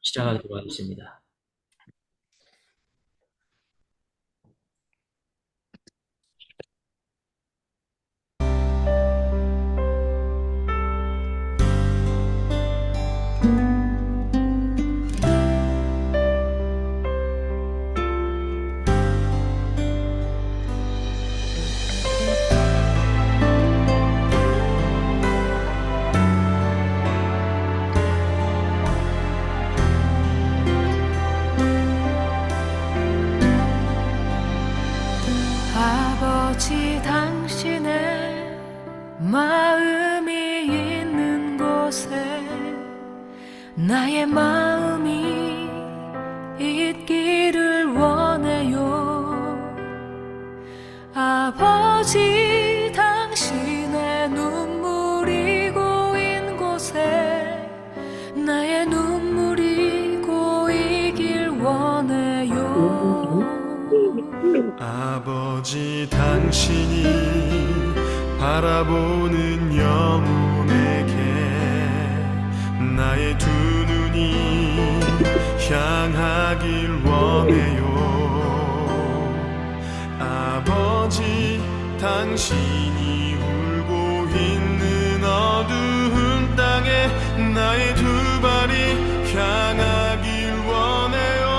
시작하도록 하겠습니다. 아버지 당신의 마음이 있는 곳에 나의 마음이 있기를 원해요. 아버지 당신의 눈물이 고인 곳에 나의 눈물이 고이길 원해요. 아버지 당신이 바라보는 영혼에게 나의 두 눈이 향하길 원해요. 아버지 당신이 울고 있는 어두운 땅에 나의 두 발이 향하길 원해요.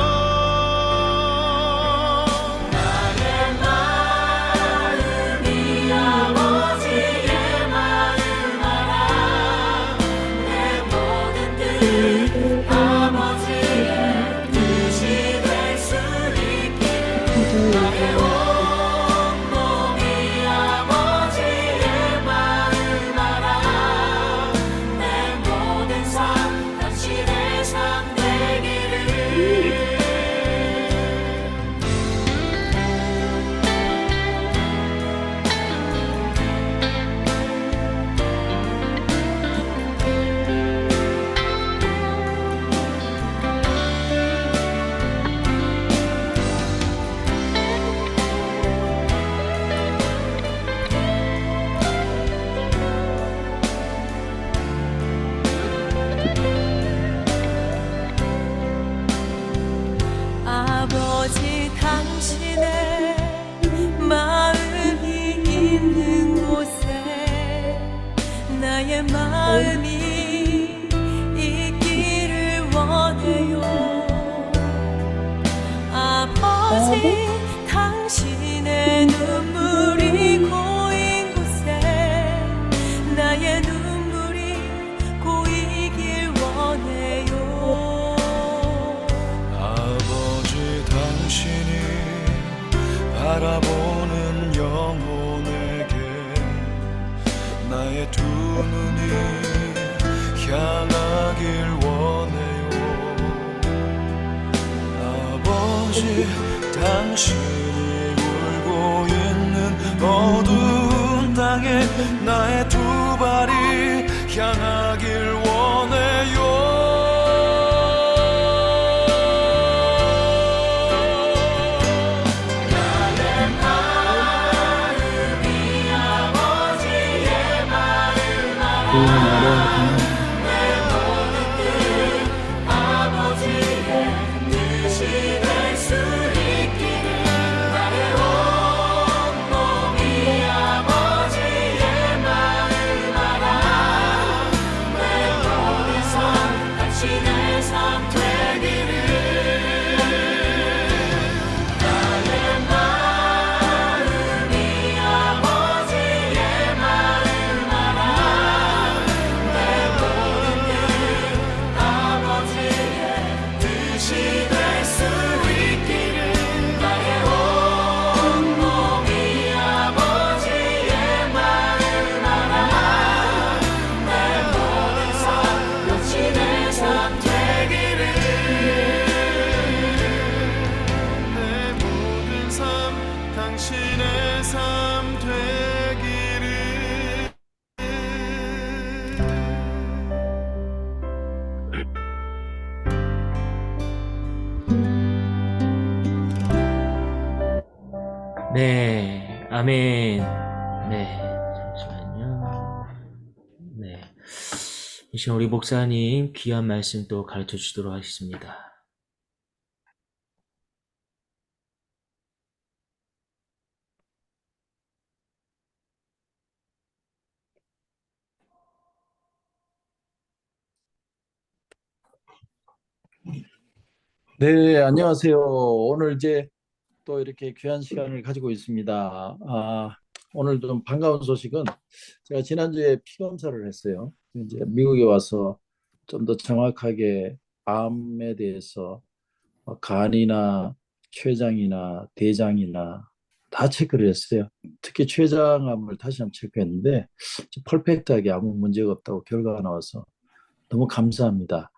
아버지 당신의 마음이 있는 곳에 나의 마음이 있기를 원해요. 아버지 당신의 눈물이 고인 곳에 나의 눈물이 고이길 원해요. 아버지 당신이 바라보는 영혼에게 나의 두 눈이 향하길 원해요. 아버지 당신이 울고 있는 어두운 땅에 나의 두 발이 향하길 원해요. 당신의 삶 되기를. 네, 아멘. 네, 잠시만요. 네. 이 시간 우리 목사님 귀한 말씀 또 가르쳐 주시도록 하겠습니다. 네, 안녕하세요. 오늘 이제 또 이렇게 귀한 시간을 가지고 있습니다. 오늘 좀 반가운 소식은 제가 지난주에 피 검사를 했어요. 이제 미국에 와서 좀 더 정확하게 암에 대해서 간이나 췌장이나 대장이나 다 체크를 했어요. 특히 췌장암을 다시 한번 체크했는데 퍼펙트하게 아무 문제가 없다고 결과가 나와서 너무 감사합니다.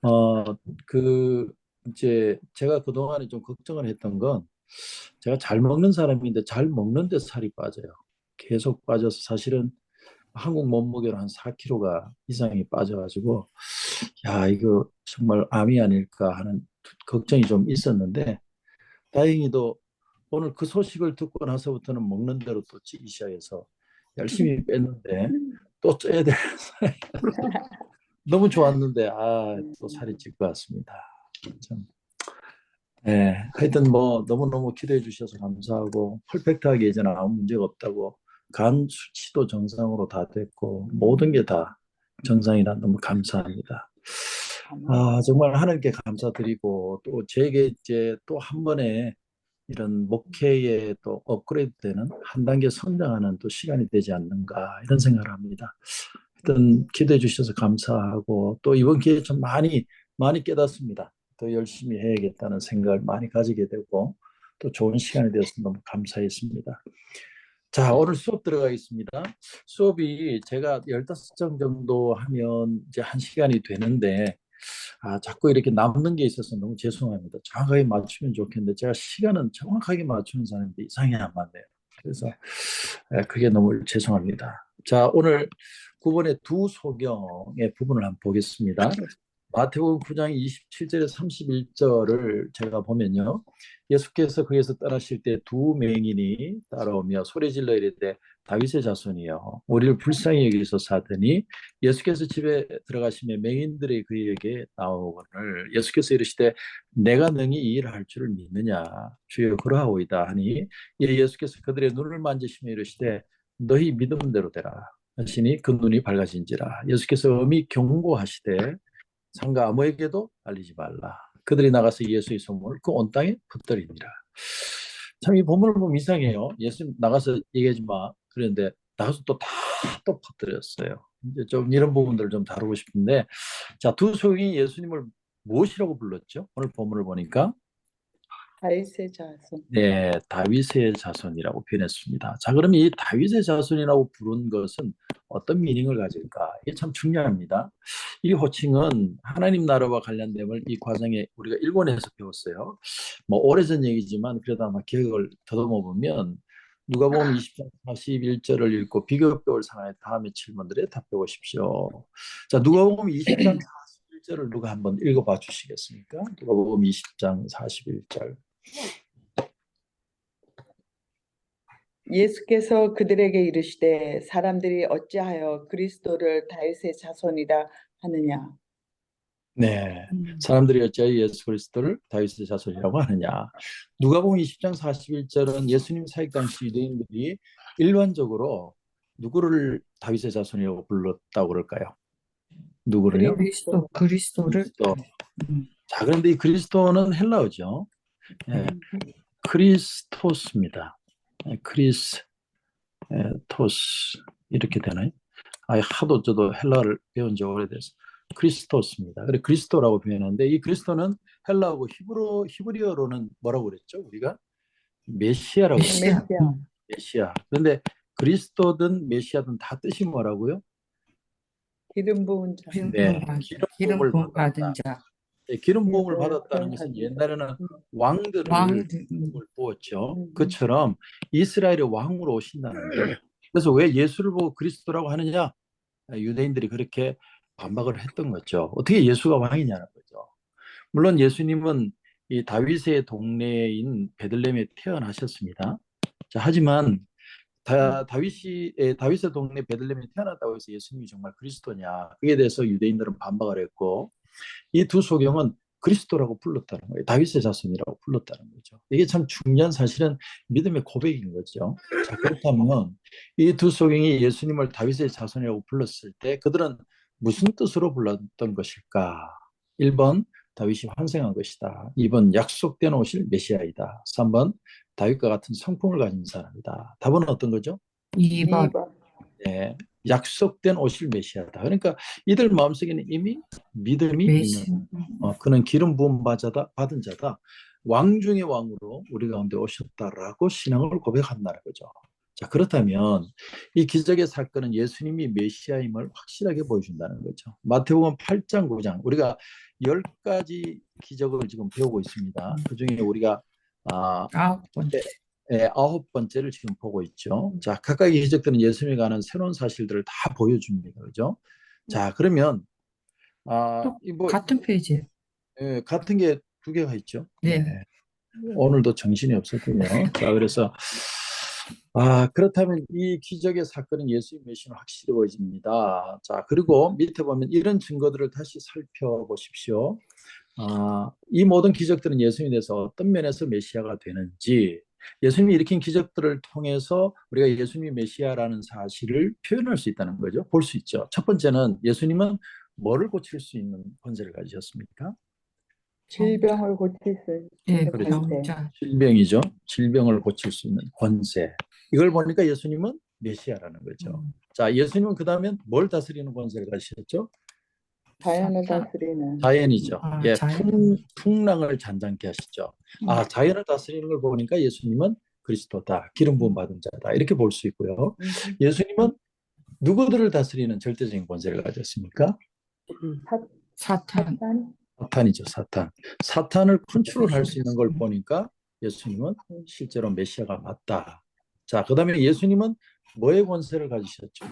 어, 그, 이제 제가 그동안에 좀 걱정을 했던 건 제가 잘 먹는 사람인데 잘 먹는데 살이 빠져요. 계속 빠져서 사실은 한국 몸무게로 한 4kg가 이상이 빠져가지고 야, 이거 정말 암이 아닐까 하는 걱정이 좀 있었는데 다행히도 오늘 그 소식을 듣고 나서부터는 먹는 대로 또 찌기 시작해서 열심히 뺐는데 또 쪄야 돼. 너무 좋았는데 또 살이 찔 것 같습니다. 참. 네, 하여튼 뭐 너무너무 기대해 주셔서 감사하고 퍼펙트하게 이제는 아무 문제가 없다고 간 수치도 정상으로 다 됐고 모든 게 다 정상이라 너무 감사합니다. 정말 하나님께 감사드리고 또 제게 이제 또 한 번에 이런 목회에 또 업그레이드 되는 한 단계 성장하는 또 시간이 되지 않는가 이런 생각을 합니다. 하여튼 기대해 주셔서 감사하고 또 이번 기회에 좀 많이 많이 깨닫습니다. 더 열심히 해야겠다는 생각을 많이 가지게 되고 또 좋은 시간이 되어서 너무 감사했습니다. 자, 오늘 수업 들어가겠습니다. 수업이 제가 15장 정도 하면 이제 1시간이 되는데 자꾸 이렇게 남는 게 있어서 너무 죄송합니다. 정확하게 맞추면 좋겠는데 제가 시간은 정확하게 맞추는 사람인데 이상하게 안 맞네요. 그래서 그게 너무 죄송합니다. 자, 오늘 9번의 두 소경의 부분을 한번 보겠습니다. 마태복음 9장 27절에 31절을 제가 보면요. 예수께서 거기에서 떠나실 때 두 맹인이 따라오며 소리질러 이르되 다윗의 자손이여 우리를 불쌍히 여기소서 하더니 예수께서 집에 들어가시며 맹인들이 그에게 나오거늘 예수께서 이르시되 내가 능히 이 일을 할 줄을 믿느냐 주여 그러하오이다 하니 예수께서 그들의 눈을 만지시며 이르시되 너희 믿음대로 되라 하시니 그 눈이 밝아진지라 예수께서 엄히 경고하시되 상가 아무에게도 알리지 말라. 그들이 나가서 예수의 소문을 그 온 땅에 퍼뜨리니라. 참 이 본문을 보면 이상해요. 예수 나가서 얘기하지 마. 그런데 나가서 또 퍼뜨렸어요. 이제 좀 이런 부분들을 좀 다루고 싶은데, 자, 두 소경이 예수님을 무엇이라고 불렀죠? 오늘 본문을 보니까 다윗의 자손. 네, 다윗의 자손이라고 표현했습니다. 자, 그럼 이 다윗의 자손이라고 부른 것은 어떤 미닝을 가질까? 이게 참 중요합니다. 이 호칭은 하나님 나라와 관련됨을 이 과정에 우리가 일본에서 배웠어요. 뭐 오래전 얘기지만 그래도 아마 기억을 더듬어 보면 누가복음 20장 41절을 읽고 비교뼈를 상하여 다음의 질문들에 답해 보십시오. 자, 누가복음 20장 41절을 누가 한번 읽어봐 주시겠습니까? 누가복음 20장 41절. 예수께서 그들에게 이르시되 사람들이 어찌하여 그리스도를 다윗의 자손이라 하느냐. 네, 사람들이 어찌하여 예수 그리스도를 다윗의 자손이라고 하느냐. 누가복음 20장 41절은 예수님 사역 당시 유대인들이 일반적으로 누구를 다윗의 자손이라고 불렀다고 그럴까요? 누구를요? 그리스도를. 그리스도. 자, 그런데 이 그리스도는 헬라어죠. 네, 크리스토스입니다. 크리스토스 이렇게 되나요? 하도 저도 헬라어를 배운 지 오래돼서 크리스토스입니다. 그래 그리스도라고 표현하는데 이 그리스도는 헬라어고 히브리어로는 뭐라고 그랬죠? 우리가 메시아라고 그랬어요. 메시아. 그런데 그리스도든 메시아든 다 뜻이 뭐라고요? 기름 부은 자. 네, 기름 부음을 받은 자. 네, 기름 부음을 받았다는 것은 옛날에는 왕들을 부었죠. 그처럼 이스라엘의 왕으로 오신다는 거예요. 그래서 왜 예수를 보고 그리스도라고 하느냐? 유대인들이 그렇게 반박을 했던 거죠. 어떻게 예수가 왕이냐는 거죠. 물론 예수님은 이 다윗의 동네인 베들레헴에 태어나셨습니다. 자, 하지만 다윗의 동네 베들레헴에 태어났다고 해서 예수님이 정말 그리스도냐? 그에 대해서 유대인들은 반박을 했고 이 두 소경은 그리스도라고 불렀다는 거예요. 다윗의 자손이라고 불렀다는 거죠. 이게 참 중요한 사실은 믿음의 고백인 거죠. 자, 그렇다면 이 두 소경이 예수님을 다윗의 자손이라고 불렀을 때 그들은 무슨 뜻으로 불렀던 것일까? 1번 다윗이 환생한 것이다. 2번 약속된 오실 메시아이다. 3번 다윗과 같은 성품을 가진 사람이다. 답은 어떤 거죠? 2번. 네, 약속된 오실 메시아다. 그러니까 이들 마음속에는 이미 믿음이 있는 그는 기름 부음 받은 자다. 왕 중의 왕으로 우리 가운데 오셨다라고 신앙을 고백한다는 거죠. 자, 그렇다면 이 기적의 사건은 예수님이 메시아임을 확실하게 보여준다는 거죠. 마태복음 8장 9장 우리가 10가지 기적을 지금 배우고 있습니다. 그중에 우리가 9번째. 9번째를 지금 보고 있죠. 자, 각각의 기적들은 예수님이 가는 새로운 사실들을 다 보여줍니다. 그죠? 자, 그러면 같은 페이지에. 같은 게 두 개가 있죠. 네. 오늘도 정신이 없었군요. 자, 그래서 그렇다면 이 기적의 사건은 예수의 메시아는 확실히 보여집니다. 자, 그리고 밑에 보면 이런 증거들을 다시 살펴보십시오. 이 모든 기적들은 예수님에 대해서 어떤 면에서 메시아가 되는지 예수님이 일으킨 기적들을 통해서 우리가 예수님이 메시아라는 사실을 표현할 수 있다는 거죠. 볼 수 있죠. 첫 번째는 예수님은 뭐를 고칠 수 있는 권세를 가지셨습니까? 질병을 고칠 수 네, 있는 그렇죠. 권세. 질병이죠. 질병을 고칠 수 있는 권세. 이걸 보니까 예수님은 메시아라는 거죠. 자, 예수님은 그 다음에 뭘 다스리는 권세를 가지셨죠? 자연을 다스리는. 자연이죠. 자연. 풍랑을 잔잔케 하시죠. 자연을 다스리는 걸 보니까 예수님은 그리스도다. 기름 부음 받은 자다. 이렇게 볼 수 있고요. 예수님은 누구들을 다스리는 절대적인 권세를 가졌습니까? 사탄. 사탄이죠. 사탄을 컨트롤할 수 있는 걸 보니까 예수님은 실제로 메시아가 맞다. 자, 그 다음에 예수님은 뭐의 권세를 가지셨죠?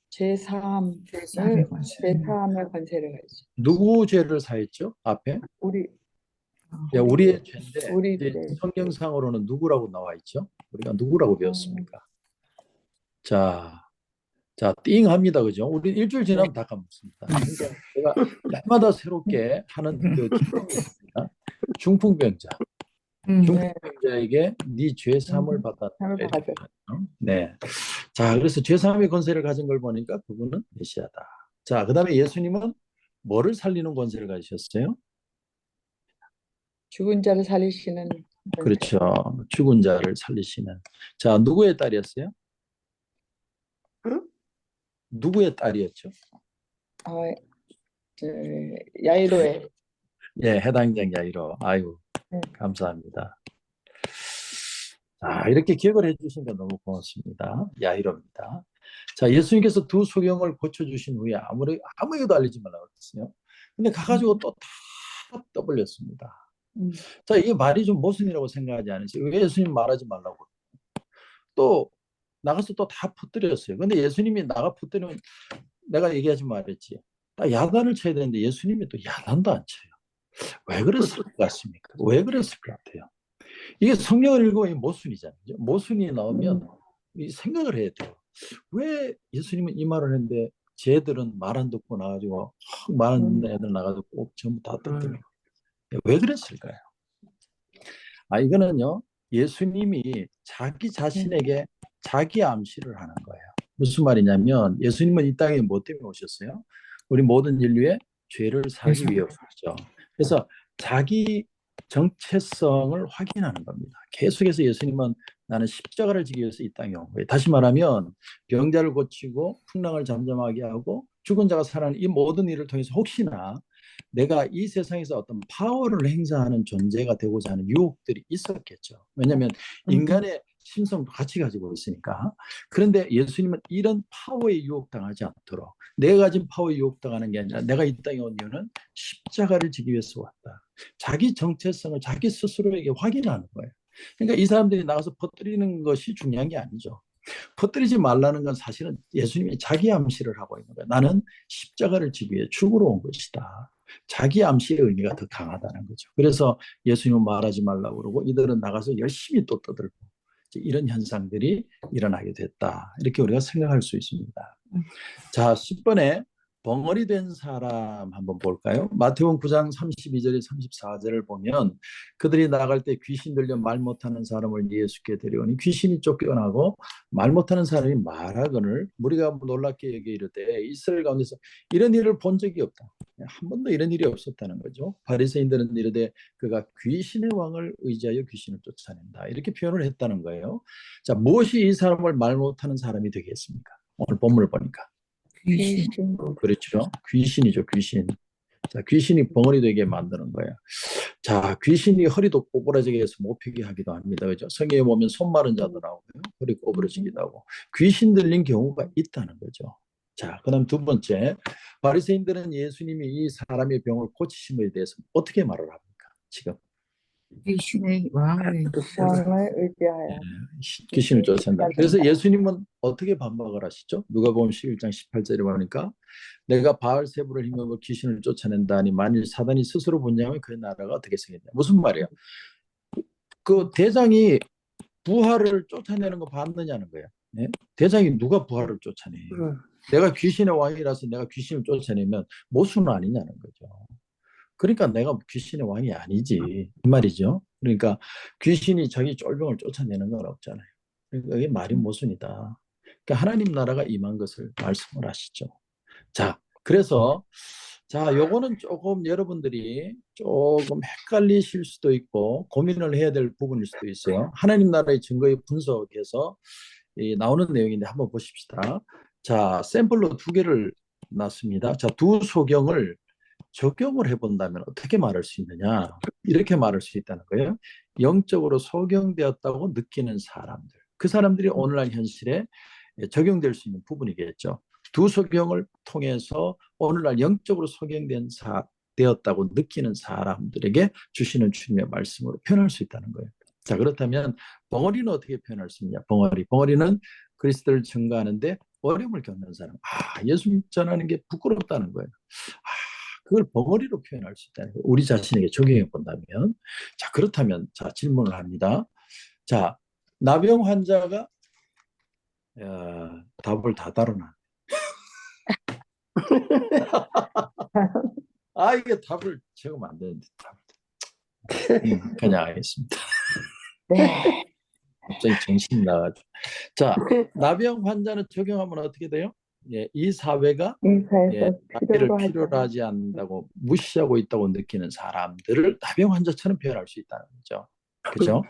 제3의 권세를 가지죠. 누구 죄를 사했죠? 앞에? 우리의 죄인데 우리들의. 성경상으로는 누구라고 나와 있죠? 우리가 누구라고 배웠습니까? 자, 띵 합니다. 그죠? 우리 일주일 지나면 다 까먹습니다. 그러니까 제가 날마다 새롭게 하는 그 기쁨이 있습니다. 중풍병자. 중풍병자에게 네 죄 사함을 받았다. 네. 자, 그래서 죄 사함의 권세를 가진 걸 보니까 그분은 메시아다. 자, 그다음에 예수님은 뭐를 살리는 권세를 가지셨어요? 죽은 자를 살리시는. 그렇죠. 죽은 자를 살리시는. 자, 누구의 딸이었어요? 누구의 딸이었죠? 야이로의. 해당장 야이로. 아유, 감사합니다. 이렇게 기억을 해주시니까 너무 고맙습니다. 야이로입니다. 자, 예수님께서 두 소경을 고쳐주신 후에 아무에게도 알리지 말라고 했어요. 근데 가가지고 또 다 떠벌렸습니다. 자, 이게 말이 좀 모순이라고 생각하지 않으세요? 왜 예수님 말하지 말라고? 또 나가서 또 다 퍼뜨렸어요. 근데 예수님이 나가 퍼뜨리면 내가 얘기하지 말했지. 딱 야단을 쳐야 되는데 예수님이 또 야단도 안 쳐요. 왜 그랬을 것 같습니까? 왜 그랬을 것 같아요? 이게 성경을 읽으면 모순이잖아요. 모순이 나오면 이 생각을 해야 돼요. 왜 예수님은 이 말을 했는데 쟤들은 말 안 듣고 나가지고 말 안 듣는 애들 나가지고 꼭 전부 다 듣더니 왜 그랬을까요? 이거는요. 예수님이 자기 자신에게 자기 암시를 하는 거예요. 무슨 말이냐면 예수님은 이 땅에 뭐 때문에 오셨어요? 우리 모든 인류의 죄를 사기 위해 오셨죠. 그래서 자기 정체성을 확인하는 겁니다. 계속해서 예수님은 나는 십자가를 지기 위해서 이 땅에 온 거예요. 다시 말하면 병자를 고치고 풍랑을 잠잠하게 하고 죽은 자가 살아나는 이 모든 일을 통해서 혹시나 내가 이 세상에서 어떤 파워를 행사하는 존재가 되고자 하는 유혹들이 있었겠죠. 왜냐하면 인간의 심성도 같이 가지고 있으니까. 그런데 예수님은 이런 파워에 유혹당하지 않도록 내가 가진 파워에 유혹당하는 게 아니라 내가 이 땅에 온 이유는 십자가를 지기 위해서 왔다. 자기 정체성을 자기 스스로에게 확인하는 거예요. 그러니까 이 사람들이 나가서 퍼뜨리는 것이 중요한 게 아니죠. 퍼뜨리지 말라는 건 사실은 예수님이 자기 암시를 하고 있는 거예요. 나는 십자가를 지기 위해 죽으러 온 것이다. 자기 암시의 의미가 더 강하다는 거죠. 그래서 예수님은 말하지 말라고 그러고 이들은 나가서 열심히 또 떠들고 이런 현상들이 일어나게 됐다. 이렇게 우리가 생각할 수 있습니다. 자, 10번에 벙어리 된 사람 한번 볼까요? 마태복음 9장 32절에 34절을 보면 그들이 나갈 때 귀신 들려 말 못하는 사람을 예수께 데려오니 귀신이 쫓겨나고 말 못하는 사람이 말하거늘 무리가 놀랍게 여겨 이르되 이스라엘 가운데서 이런 일을 본 적이 없다. 한 번도 이런 일이 없었다는 거죠. 바리새인들은 이르되 그가 귀신의 왕을 의지하여 귀신을 쫓아낸다. 이렇게 표현을 했다는 거예요. 자, 무엇이 이 사람을 말 못하는 사람이 되겠습니까? 오늘 본문을 보니까. 귀신. 그렇죠. 귀신이죠, 귀신. 자, 귀신이 벙어리 되게 만드는 거예요. 자, 귀신이 허리도 꼬부라지게 해서 못 피게 하기도 합니다. 그죠? 성경에 보면 손 마른 자도 나오고요. 허리 꼬부러지기도 하고. 귀신 들린 경우가 있다는 거죠. 자, 그 다음 두 번째. 바리새인들은 예수님이 이 사람의 병을 고치심에 대해서 어떻게 말을 합니까? 지금. 귀신의 왕을 왕을 의지하여 귀신을 쫓아낸다. 그래서 예수님은 어떻게 반박을 하시죠? 누가복음 11장 18절에 보니까 내가 바알세불을 힘입어 귀신을 쫓아낸다니 만일 사단이 스스로 분양하면 그 나라가 어떻게 생겼냐. 무슨 말이야? 그 대장이 부하를 쫓아내는 거 봤느냐는 거예요. 네? 대장이 누가 부하를 쫓아내? 내가 귀신의 왕이라서 내가 귀신을 쫓아내면 모순 아니냐는 거죠. 그러니까 내가 귀신의 왕이 아니지 이 말이죠. 그러니까 귀신이 자기 쫄병을 쫓아내는 건 없잖아요. 그러니까 이게 말이 모순이다. 그러니까 하나님 나라가 임한 것을 말씀을 하시죠. 자, 그래서 자, 요거는 조금 여러분들이 조금 헷갈리실 수도 있고 고민을 해야 될 부분일 수도 있어요. 하나님 나라의 증거의 분석에서 나오는 내용인데 한번 보십시다. 자, 샘플로 두 개를 놨습니다. 자, 두 소경을 적용을 해본다면 어떻게 말할 수 있느냐? 이렇게 말할 수 있다는 거예요. 영적으로 소경되었다고 느끼는 사람들. 그 사람들이 오늘날 현실에 적용될 수 있는 부분이겠죠. 두 소경을 통해서 오늘날 영적으로 소경된 되었다고 느끼는 사람들에게 주시는 주님의 말씀으로 표현할 수 있다는 거예요. 자, 그렇다면 벙어리는 어떻게 표현할 수 있냐? 벙어리는 그리스도를 증거하는데 어려움을 겪는 사람. 예수 전하는 게 부끄럽다는 거예요. 그걸 벙어리로 표현할 수 있다는 거예요. 우리 자신에게 적용해 본다면. 자, 그렇다면 자, 질문을 합니다. 자, 나병 환자가 답을 다 달아놔. 이게 답을 적으면 안 되는데 그냥 하겠습니다. 네. 갑자기 정신이 나가지고. 자, 나병 환자는 적용하면 어떻게 돼요? 이 사회가 인사에서 나를 필요로 하지 않는다고 무시하고 있다고 느끼는 사람들을 나병 환자처럼 표현할 수 있다는 거죠. 그죠?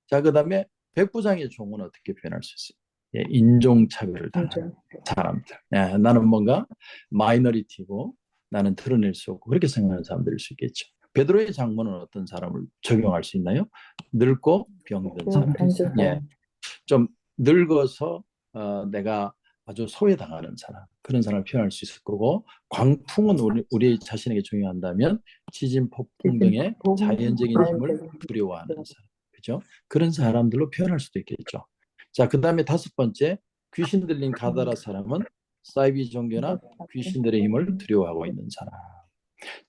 자, 그 다음에 백부장의 종은 어떻게 표현할 수 있어요? 인종차별을 당하는 사람들. 나는 뭔가 마이너리티고 나는 드러낼 수 없고 그렇게 생각하는 사람들일 수 있겠죠. 베드로의 장모는 어떤 사람을 적용할 수 있나요? 늙고 병든 사람. 좀 늙어서 내가 아주 소외당하는 사람, 그런 사람을 표현할 수 있을 거고, 광풍은 우리 자신에게 적용한다면 지진, 폭풍 등의 자연적인 힘을 두려워하는 사람, 그죠? 그런 사람들로 표현할 수도 있겠죠. 자, 그 다음에 다섯 번째, 귀신 들린 가다라 사람은 사이비 종교나 귀신들의 힘을 두려워하고 있는 사람.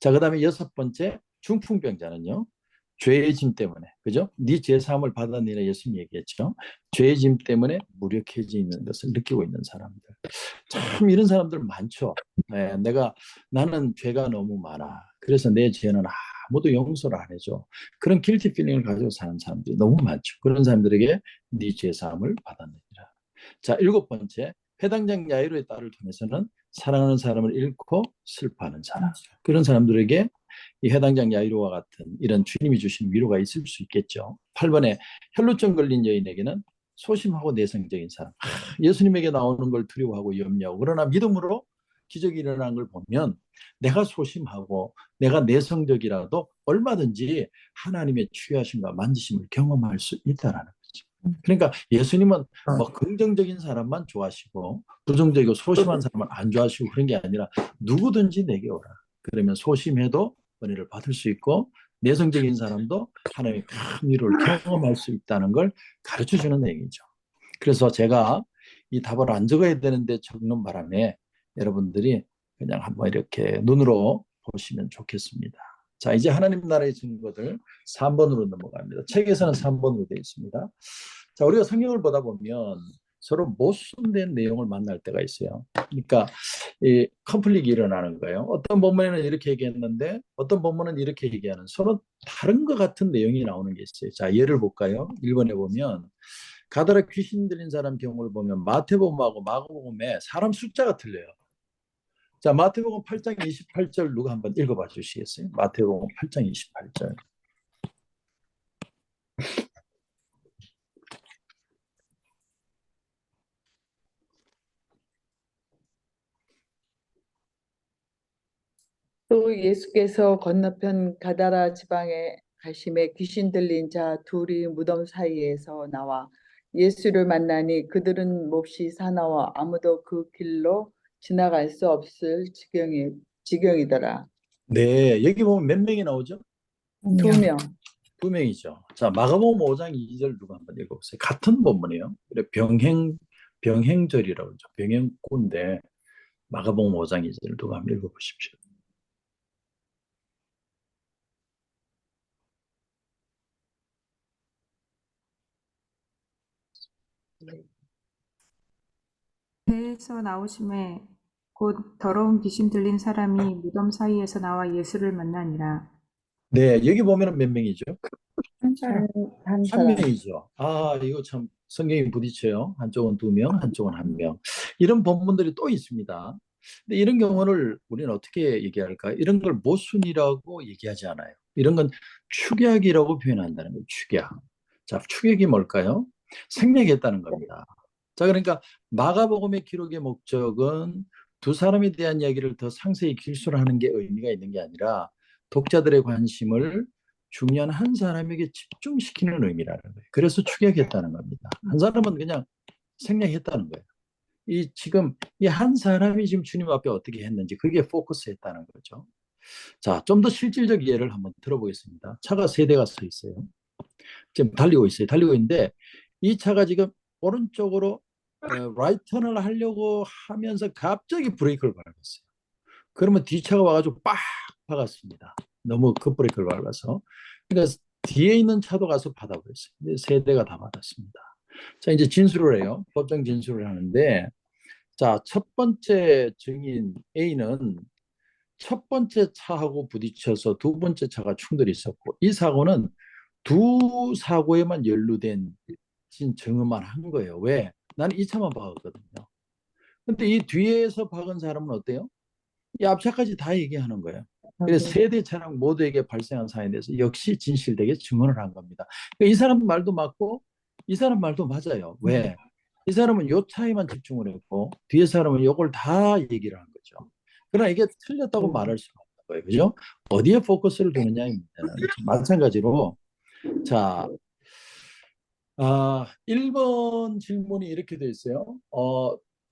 자, 그 다음에 여섯 번째, 중풍병자는요, 죄의 짐 때문에, 그죠? 네 죄사함을 받아내라 예수님 얘기했죠. 죄의 짐 때문에 무력해져 있는 것을 느끼고 있는 사람들. 참 이런 사람들 많죠. 나는 죄가 너무 많아. 그래서 내 죄는 아무도 용서를 안 해줘. 그런 길티 필링을 가지고 사는 사람들이 너무 많죠. 그런 사람들에게 네 죄사함을 받아내라. 자, 일곱 번째, 회당장 야이로의 딸을 통해서는 사랑하는 사람을 잃고 슬퍼하는 사람. 그런 사람들에게 이 해당장 야이로와 같은 이런 주님이 주시는 위로가 있을 수 있겠죠. 8번에 혈루증 걸린 여인에게는 소심하고 내성적인 사람. 예수님에게 나오는 걸 두려워하고 염려하고 그러나 믿음으로 기적이 일어나는 걸 보면 내가 소심하고 내가 내성적이라도 얼마든지 하나님의 취하심과 만지심을 경험할 수 있다는 거죠. 그러니까 예수님은 뭐 긍정적인 사람만 좋아하시고 부정적이고 소심한 사람은 안 좋아하시고 그런 게 아니라 누구든지 내게 오라. 그러면 소심해도 은혜를 받을 수 있고 내성적인 사람도 하나님의 큰 위로를 경험할 수 있다는 걸 가르쳐주는 얘기죠. 그래서 제가 이 답을 안 적어야 되는데 적는 바람에 여러분들이 그냥 한번 이렇게 눈으로 보시면 좋겠습니다. 자, 이제 하나님 나라의 증거들 3번으로 넘어갑니다. 책에서는 3번으로 되어 있습니다. 자, 자, 우리가 성경을 보다 보면 서로 모순된 내용을 만날 때가 있어요. 그러니까 이 컨플릭이 일어나는 거예요. 어떤 본문에는 이렇게 얘기했는데 어떤 본문은 이렇게 얘기하는 서로 다른 것 같은 내용이 나오는 게 있어요. 자, 예를 볼까요? 1번에 보면 가다라 귀신 들린 사람 경우를 보면 마태복음하고 마가복음에 사람 숫자가 틀려요. 자, 마태복음 8장 28절 누가 한번 읽어봐 주시겠어요? 마태복음 8장 28절. 또 예수께서 건너편 가다라 지방에 가심에 귀신 들린 자 둘이 무덤 사이에서 나와 예수를 만나니 그들은 몹시 사나워 아무도 그 길로 지나갈 수 없을 지경이더라. 네, 여기 보면 몇 명이 나오죠? 2명. 2명이죠. 자, 마가복음 5장 2절 누가 한번 읽어보세요. 같은 본문이에요. 그래, 병행절이라고 그러죠. 병행꾼데 마가복음 5장 2절 누가 한번 읽어보십시오. 배에서 나오심에 곧 더러운 귀신 들린 사람이 무덤 사이에서 나와 예수를 만나니라. 네, 여기 보면은 몇 명이죠? 한 사람. 한 한 사람. 명이죠. 아, 이거 참 성경이 부딪혀요. 한쪽은 2명, 한쪽은 1명. 이런 본문들이 또 있습니다. 근데 이런 경우를 우리는 어떻게 얘기할까? 이런 걸 모순이라고 얘기하지 않아요. 이런 건 축약이라고 표현한다는 거예요. 축약. 자, 축약이 뭘까요? 생략했다는 겁니다. 자, 그러니까 마가복음의 기록의 목적은 두 사람에 대한 이야기를 더 상세히 길술하는 게 의미가 있는 게 아니라 독자들의 관심을 중요한 한 사람에게 집중시키는 의미라는 거예요. 그래서 축약했다는 겁니다. 한 사람은 그냥 생략했다는 거예요. 지금 이 한 사람이 지금 주님 앞에 어떻게 했는지 그게 포커스했다는 거죠. 자, 좀 더 실질적 예를 한번 들어보겠습니다. 차가 3대가 서 있어요. 지금 달리고 있어요. 달리고 있는데 이 차가 지금 오른쪽으로 라이턴을 하려고 하면서 갑자기 브레이크를 밟았어요. 그러면 뒤차가 와가지고 빡 박았습니다. 너무 급브레이크를 밟아서. 그러니까 뒤에 있는 차도 가서 받아버렸어요. 3대가 다 받았습니다. 자, 이제 진술을 해요. 법정 진술을 하는데, 자, 첫 번째 증인 A는 첫 번째 차하고 부딪혀서 두 번째 차가 충돌이 있었고, 이 사고는 두 사고에만 연루된 증언만 한 거예요. 왜? 나는 이 차만 박았거든요. 근데 이 뒤에서 박은 사람은 어때요? 이 앞차까지 다 얘기하는 거예요. 그래서 3대 차량 모두에게 발생한 사안에 대해서 역시 진실되게 증언을 한 겁니다. 그러니까 이 사람 말도 맞고 이 사람 말도 맞아요. 왜? 이 사람은 요 차에만 집중을 했고 뒤에 사람은 요걸 다 얘기를 한 거죠. 그러나 이게 틀렸다고 말할 수가 없는 거예요. 그죠? 어디에 포커스를 두느냐의 문제는 마찬가지로 자, 1번 질문이 이렇게 돼 있어요.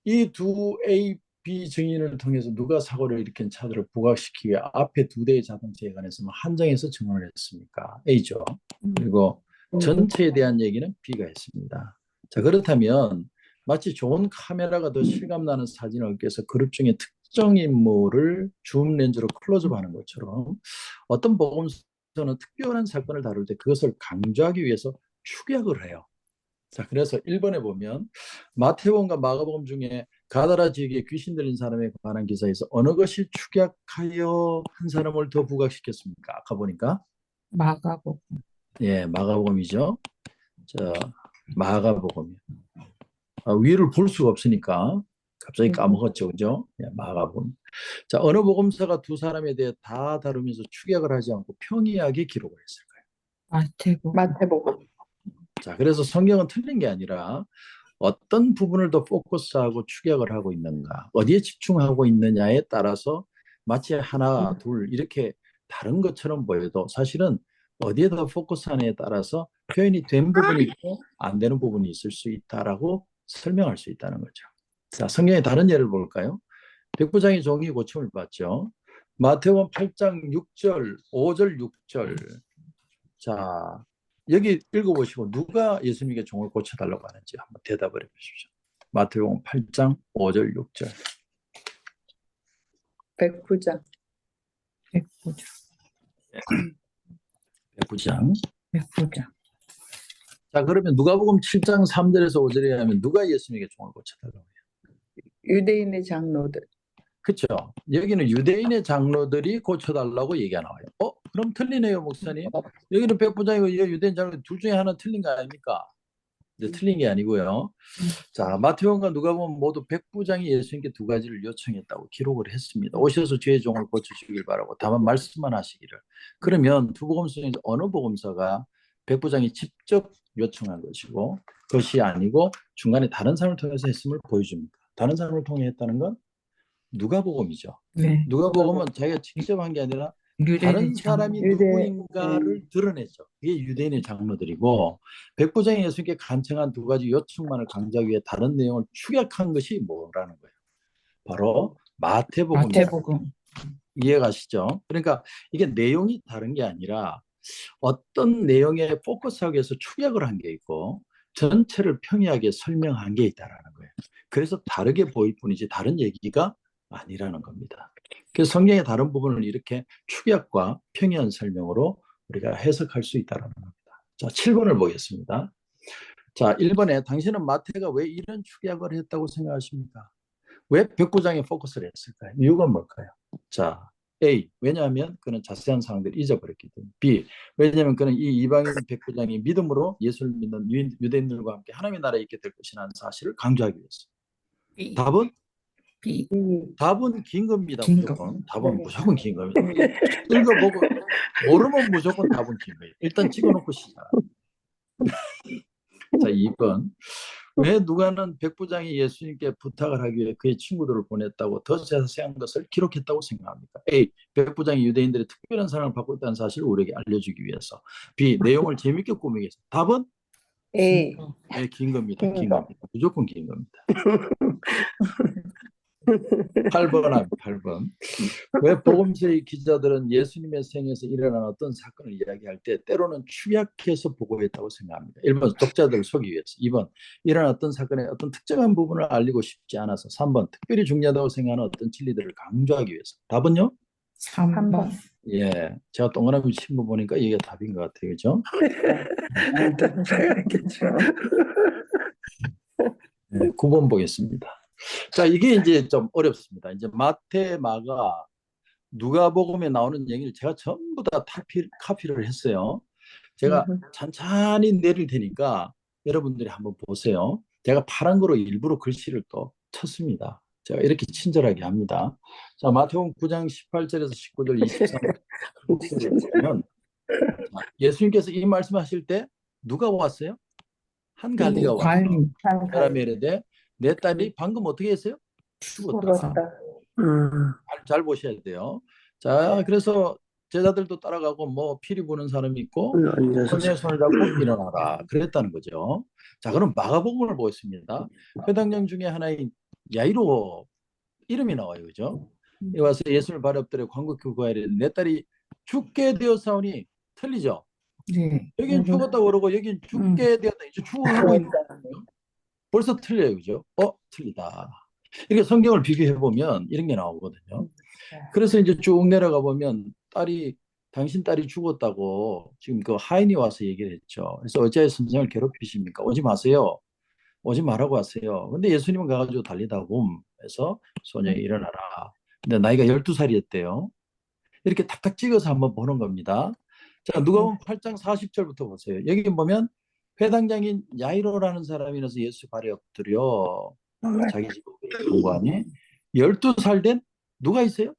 이 두 A, B 증인을 통해서 누가 사고를 일으킨 차들을 부각시키기 위해 앞에 2대의 자동차에 관해서 한정해서 증언을 했습니까? A죠. 그리고 전체에 대한 얘기는 B가 했습니다. 자, 그렇다면 마치 좋은 카메라가 더 실감나는 사진을 얻기 위해서 그룹 중에 특정 인물을 줌 렌즈로 클로즈업하는 것처럼 어떤 보험서는 특별한 사건을 다룰 때 그것을 강조하기 위해서 축약을 해요. 자, 그래서 1번에 보면 마태복음과 마가복음 중에 가다라 지역에 귀신 들린 사람에 관한 기사에서 어느 것이 축약하여 한 사람을 더 부각시켰습니까? 아까 보니까 마가복음. 예, 마가복음이죠. 자, 마가복음. 위를 볼 수가 없으니까 갑자기 까먹었죠, 그죠? 예, 마가복음. 자, 어느 복음서가 두 사람에 대해 다 다루면서 축약을 하지 않고 평이하게 기록을 했을까요? 마태복음. 자, 그래서 성경은 틀린 게 아니라 어떤 부분을 더 포커스하고 축약을 하고 있는가, 어디에 집중하고 있느냐에 따라서 마치 하나, 둘 이렇게 다른 것처럼 보여도 사실은 어디에 더 포커스하느냐에 따라서 표현이 된 부분이 있고 안 되는 부분이 있을 수 있다라고 설명할 수 있다는 거죠. 자, 성경의 다른 예를 볼까요? 백부장이 종이 고침을 받죠. 마태복음 8장 6절, 5절, 6절. 자, 여기 읽어보시고 누가 예수님에게 종을 고쳐달라고 하는지 한번 대답을 해보십시오. 마태복음 8장 5절 6절. 백부장. 백부장. 백부장. 백부장. 자, 그러면 누가복음 7장 3절에서 5절에 하면 누가 예수님에게 종을 고쳐달라고 해요? 유대인의 장로들. 그렇죠. 여기는 유대인의 장로들이 고쳐달라고 얘기가 나와요. 그럼 틀리네요, 목사님. 여기는 백부장이고 여기 유대인 장로 둘 중에 하나 틀린 거 아닙니까? 이제 틀린 게 아니고요. 자, 마태복음과 누가복음 모두 백부장이 예수님께 두 가지를 요청했다고 기록을 했습니다. 오셔서 죄의 종을 고쳐주길 바라고 다만 말씀만 하시기를. 그러면 두 복음서 중에서 어느 복음서가 백부장이 직접 요청한 것이고 그것이 아니고 중간에 다른 사람을 통해서 했음을 보여줍니까? 다른 사람을 통해 했다는 건 누가복음이죠. 네. 누가복음은 자기가 직접 한 게 아니라 다른 유대인의 장로. 사람이 유대- 누구인가를 드러냈죠. 그게 유대인의 장로들이고 백부장이 예수님께 간청한 두 가지 요청만을 강조하기 위해 다른 내용을 축약한 것이 뭐라는 거예요. 바로 마태복음입니다. 마태복음. 이해가시죠? 그러니까 이게 내용이 다른 게 아니라 어떤 내용에 포커스하기 위해서 축약을 한 게 있고 전체를 평이하게 설명한 게 있다라는 거예요. 그래서 다르게 보일 뿐이지 다른 얘기가 아니라는 겁니다. 그래서 성경의 다른 부분을 이렇게 축약과 평이한 설명으로 우리가 해석할 수 있다는 겁니다. 자, 7번을 보겠습니다. 자, 1번에 당신은 마태가 왜 이런 축약을 했다고 생각하십니까? 왜 백부장에 포커스를 했을까요? 이유가 뭘까요? 자, A. 왜냐하면 그는 자세한 사항들을 잊어버렸기 때문에. B. 왜냐하면 그는 이 이방인 백부장이 믿음으로 예수를 믿는 유대인들과 함께 하나님의 나라에 있게 될 것이라는 사실을 강조하기 위해서. B. 답은? B. 답은 긴 겁니다. 긴 무조건. 답은 무조건 긴 겁니다. 읽어보고 모르면 무조건 답은 긴 거예요. 일단 찍어놓고 시작. 자, 2번. 왜 누가는 백부장이 예수님께 부탁을 하기 위해 그의 친구들을 보냈다고 더 자세한 것을 기록했다고 생각합니까? A. 백부장이 유대인들의 특별한 사랑을 받고 있다는 사실을 우리에게 알려주기 위해서. B. 내용을 재밌게 꾸미기 위해서. 답은? A. 네, 긴 겁니다. 긴 겁니다. 무조건 긴 겁니다. 8번 합니다. 8번. 왜 복음서의 기자들은 예수님의 생에서 일어난 어떤 사건을 이야기할 때 때로는 축약해서 보고했다고 생각합니다. 1번 독자들을 속이기 위해서. 2번 일어난 어떤 사건의 어떤 특정한 부분을 알리고 싶지 않아서. 3번 특별히 중요하다고 생각하는 어떤 진리들을 강조하기 위해서. 답은요? 3번. 예, 제가 동그라미 친 거 보니까 이게 답인 것 같아요. 그죠? 네, 9번 보겠습니다. 자, 이게 이제 좀 어렵습니다. 이제 마태, 마가, 누가복음에 나오는 얘기를 제가 전부 다 카피를 했어요. 제가 찬찬히 내릴 테니까 여러분들이 한번 보세요. 제가 파란 거로 일부러 글씨를 또 쳤습니다. 제가 이렇게 친절하게 합니다. 자, 마태복음 9장 18절에서 19절 23절을 보면 예수님께서 이 말씀하실 때 누가 왔어요? 한 관리가 왔어요. 관리. 사람이 이르되 내 딸이 방금 어떻게 했어요? 죽었다. 잘 보셔야 돼요. 자, 그래서 제자들도 따라가고 뭐 피리 부는 사람이 있고 손에 손을 잡고 일어나라 그랬다는 거죠. 자, 그럼 마가복음을 보겠습니다. 회당장 중에 하나인 야이로 이름이 나와요. 그죠? 이 와서 예수를 발에 엎드려 광고히 구하이되 내 딸이 죽게 되었사오니 틀리죠? 네. 여긴 죽었다고 그러고 여긴 죽게 되었다. 이제 죽어가고 있는 거예요. 벌써 틀려요. 그죠? 틀리다. 이렇게 성경을 비교해 보면 이런 게 나오거든요. 그래서 이제 쭉 내려가 보면 당신 딸이 죽었다고 지금 그 하인이 와서 얘기를 했죠. 그래서 어찌하여 선생을 괴롭히십니까? 오지 마세요. 오지 말라고 하세요. 근데 예수님은 가가지고 달리다봄 해서 소녀 일어나라. 근데 나이가 12살이었대요. 이렇게 탁탁 찍어서 한번 보는 겁니다. 자, 누가복음 8장 40절부터 보세요. 여기 보면 회당장인 야이로라는 사람이 나서 예수 발에 엎드려 자기 집에 공부하니 12살 된 누가 있어요?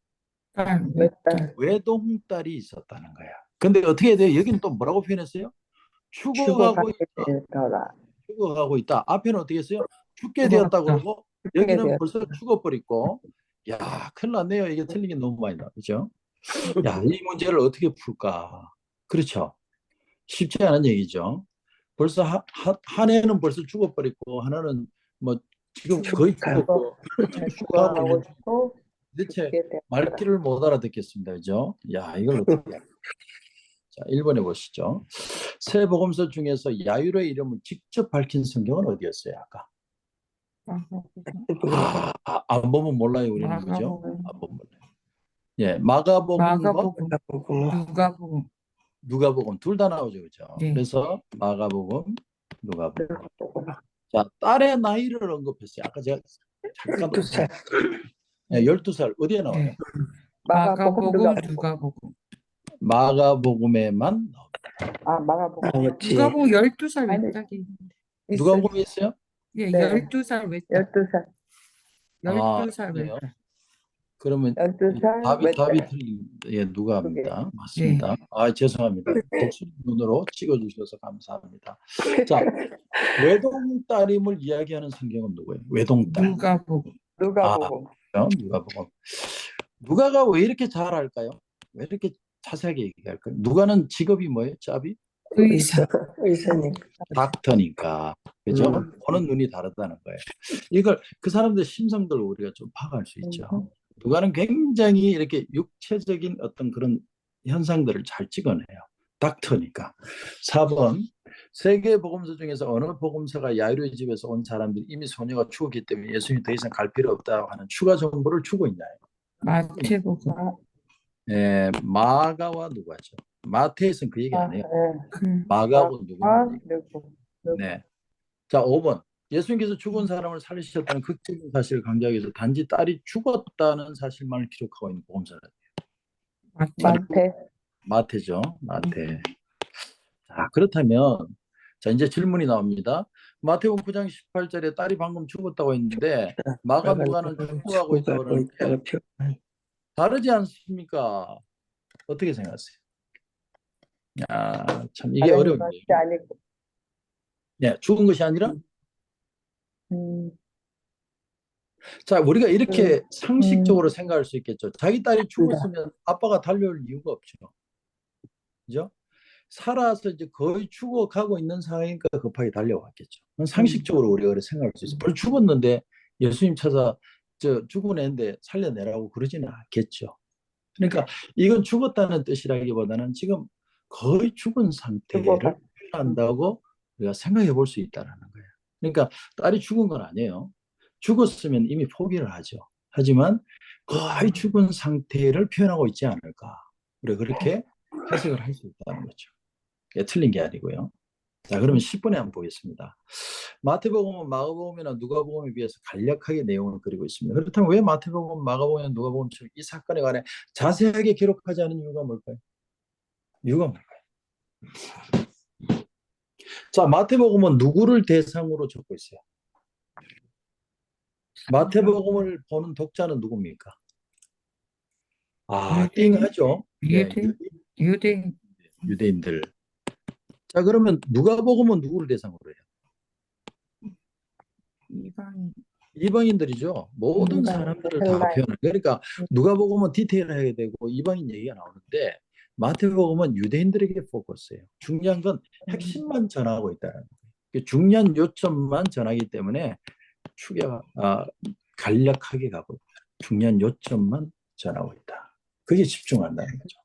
외동딸이 있었다는 거야. 근데 어떻게 해야 돼요? 여기는 또 뭐라고 표현했어요? 죽어가고 있다. 앞에는 어떻게 했어요? 죽게 되었다고 그러고 여기는 벌써 죽어버리고. 야, 큰일 났네요. 이게 틀린 게 너무 많이 나. 그죠? 야, 이 문제를 어떻게 풀까? 그렇죠. 쉽지 않은 얘기죠. 벌써 한 애는 벌써 죽어버리고 하나는 뭐 지금 거의 죽었고 죽어가고 있는 대체 말귀를 못 알아듣겠습니다. 그죠? 야, 이걸 어떻게 자, 1번에 보시죠. 세 복음서 중에서 야유로의 이름을 직접 밝힌 성경은 어디였어요? 아까? 안 보면 몰라요. 우리는. 그죠? 안 보면 몰라요. 예, 마가복음과 누가복음. 누가복음 둘 다 나오죠. 그죠? 네. 그래서 마가복음 누가복음. 자, 딸의 나이를 언급했어요. 아까 제가 잠깐 12살. 네, 12살 어디에 나와요? 네. 마가복음, 마가복음, 누가복음. 누가복음. 마가복음에만 나옵니다. 마가복음. 누가복음 12살 아니, 외딱이. 누가복음에 있어요? 예, 네. 12살 외딱. 12살. 12살 그래요? 외딱. 그러면 12살 답이 틀린 예, 누가입니다. 네. 맞습니다. 죄송합니다. 독수리 눈으로 찍어주셔서 감사합니다. 자, 외동따님을 이야기하는 성경은 누구예요? 외동딸. 누가복음. 누가복음. 누가복음. 누가가 왜 이렇게 잘 알까요? 왜 이렇게 자세하게 얘기할까요? 누가는 직업이 뭐예요? 짭이? 의사. 의사님. 닥터니까. 그죠? 보는 눈이 다르다는 거예요. 이걸 그 사람들의 심성들을 우리가 좀 파악할 수 있죠. 누가는 굉장히 이렇게 육체적인 어떤 그런 현상들을 잘 찍어내요. 닥터니까. 4번. 세계 복음서 중에서 어느 복음서가 야이로의 집에서 온 사람들이 이미 소녀가 죽었기 때문에 예수님이 더 이상 갈 필요 없다고 하는 추가 정보를 주고 있나요? 마태복음. 마가와 누가죠. 마태에서는 그 얘기 안 해요. 그 마가하고 누가. 누구. 네. 자, 5번. 예수님께서 죽은 사람을 살리셨다는 극적인 사실을 강조하기 위해서 단지 딸이 죽었다는 사실만을 기록하고 있는 복음서는 마태. 마태죠. 마태. 자, 그렇다면 자, 이제 질문이 나옵니다. 마태복음 9장 18절에 딸이 방금 죽었다고 했는데 마가 누가는 죽어가고 있다고 그러는데 다르지 않습니까? 어떻게 생각하세요? 참 이게 어려운데요. 아니고. 네, 죽은 것이 아니라 자, 우리가 이렇게 상식적으로 생각할 수 있겠죠. 자기 딸이 죽었으면 아빠가 달려올 이유가 없죠. 그죠? 살아서 이제 거의 죽어가고 있는 상황이니까 급하게 달려왔겠죠. 상식적으로 우리가 그렇게 생각할 수 있어요. 벌써 죽었는데 예수님 찾아 죽은 애인데 살려내라고 그러지는 않겠죠. 그러니까 이건 죽었다는 뜻이라기보다는 지금 거의 죽은 상태를 표현한다고 우리가 생각해 볼 수 있다는 거예요. 그러니까 딸이 죽은 건 아니에요. 죽었으면 이미 포기를 하죠. 하지만 거의 죽은 상태를 표현하고 있지 않을까. 우리가 그렇게 해석을 할 수 있다는 거죠. 틀린 게 아니고요. 자, 그러면 10번에 한번 보겠습니다. 마태복음은 마가복음이나 누가복음에 비해서 간략하게 내용을 그리고 있습니다. 그렇다면 왜 마태복음, 마가복음이나 누가복음처럼 이 사건에 관해 자세하게 기록하지 않은 이유가 뭘까요? 이유가 뭘까요? 자, 마태복음은 누구를 대상으로 적고 있어요? 마태복음을 보는 독자는 누굽니까? 띵하죠. 유대인들. 자, 그러면 누가복음은 누구를 대상으로 해요? 이방인들이죠. 모든 사람들을 다 표현해요. 그러니까 누가복음은 디테일하게 되고 이방인 얘기가 나오는데 마태복음은 유대인들에게 포커스해요. 중요한 건 핵심만 전하고 있다는 거예요. 중요한 요점만 전하기 때문에 간략하게 가고 중요한 요점만 전하고 있다. 그게 집중한다는 거죠.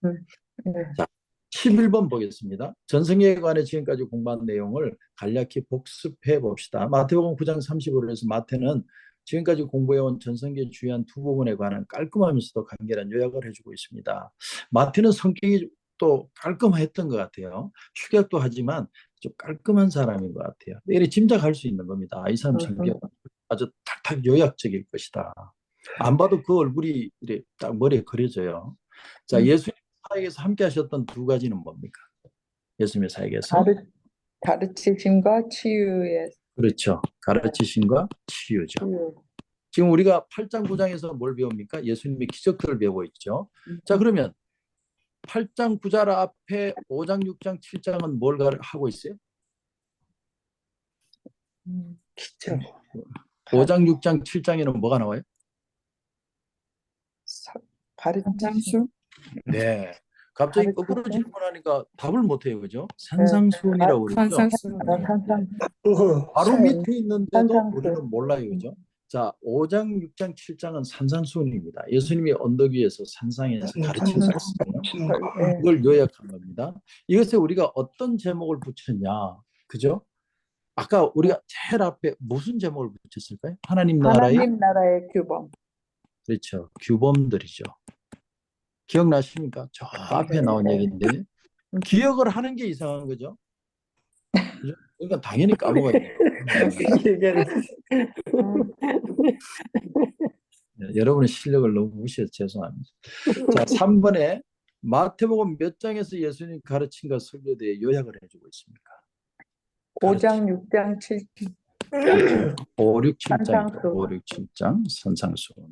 자, 11번 보겠습니다. 전성기에 관해 지금까지 공부한 내용을 간략히 복습해 봅시다. 마태복음 9장 35절에서 마태는 지금까지 공부해온 전성기의 주요한 두 부분에 관한 깔끔하면서도 간결한 요약을 해주고 있습니다. 마태는 성격이 또 깔끔했던 것 같아요. 축약도 하지만 좀 깔끔한 사람인 것 같아요. 이렇게 짐작할 수 있는 겁니다. 이 사람 성격 아주 탁탁 요약적일 것이다. 안 봐도 그 얼굴이 이렇게 딱 머리에 그려져요. 자, 예수님 사역에서 함께 하셨던 두 가지는 뭡니까? 예수님의 사역에서 가르치심과 치유의 그렇죠. 가르치심과 치유죠. 지금 우리가 8장 9장에서 뭘 배웁니까? 예수님의 기적들을 배우고 있죠. 자, 그러면 8장 9절 앞에 5장 6장 7장은 뭘 하고 있어요? 기적. 5장 6장 7장에는 뭐가 나와요? 가르치심. 네. 갑자기 거꾸로 질문하니까 답을 못해요. 그죠? 산상수훈이라고 그러죠. 바로 밑에 있는데도 우리는 몰라요. 그죠? 자, 5장, 6장, 7장은 산상수훈입니다. 예수님이 언덕 위에서 산상에서 가르치셨어요. 이걸 요약한 겁니다. 이것에 우리가 어떤 제목을 붙였냐. 그죠? 아까 우리가 제일 앞에 무슨 제목을 붙였을까요? 하나님 나라의 규범. 그렇죠. 규범들이죠. 기억나십니까? 저 앞에 나온 얘기인데 기억을 하는 게 이상한 거죠. 그죠? 그러니까 당연히 까먹어야 돼요. 네, 여러분의 실력을 너무 무시해서 죄송합니다. 자, 3번에 마태복음 몇 장에서 예수님 가르친 것 설교대에 요약을 해주고 있습니까? 5장, 6장, 7장 5, 6, 7장이죠. 산상수. 5, 6, 7장 선상수훈.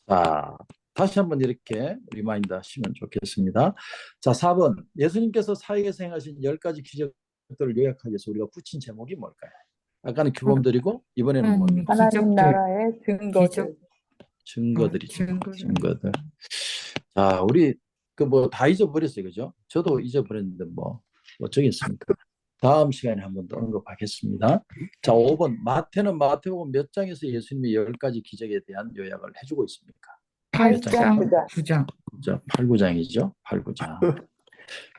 자, 다시 한번 이렇게 리마인드 하시면 좋겠습니다. 자, 4번. 예수님께서 사역에서 행하신 10가지 기적들을 요약하기 위해서 우리가 붙인 제목이 뭘까요? 아까는 규범들이고 이번에는 뭡니까? 하나님 기적들. 나라의 증거들. 증거들이죠. 증거들. 증거들. 자, 우리 그 뭐 다 잊어버렸어요, 그죠? 저도 잊어버렸는데 뭐 어쩌겠습니까? 다음 시간에 한 번 더 언급하겠습니다. 자, 5번. 마태는 마태복음 몇 장에서 예수님의 10가지 기적에 대한 요약을 해주고 있습니까? 8장, 9장. 자, 8, 9장이죠. 8, 9장.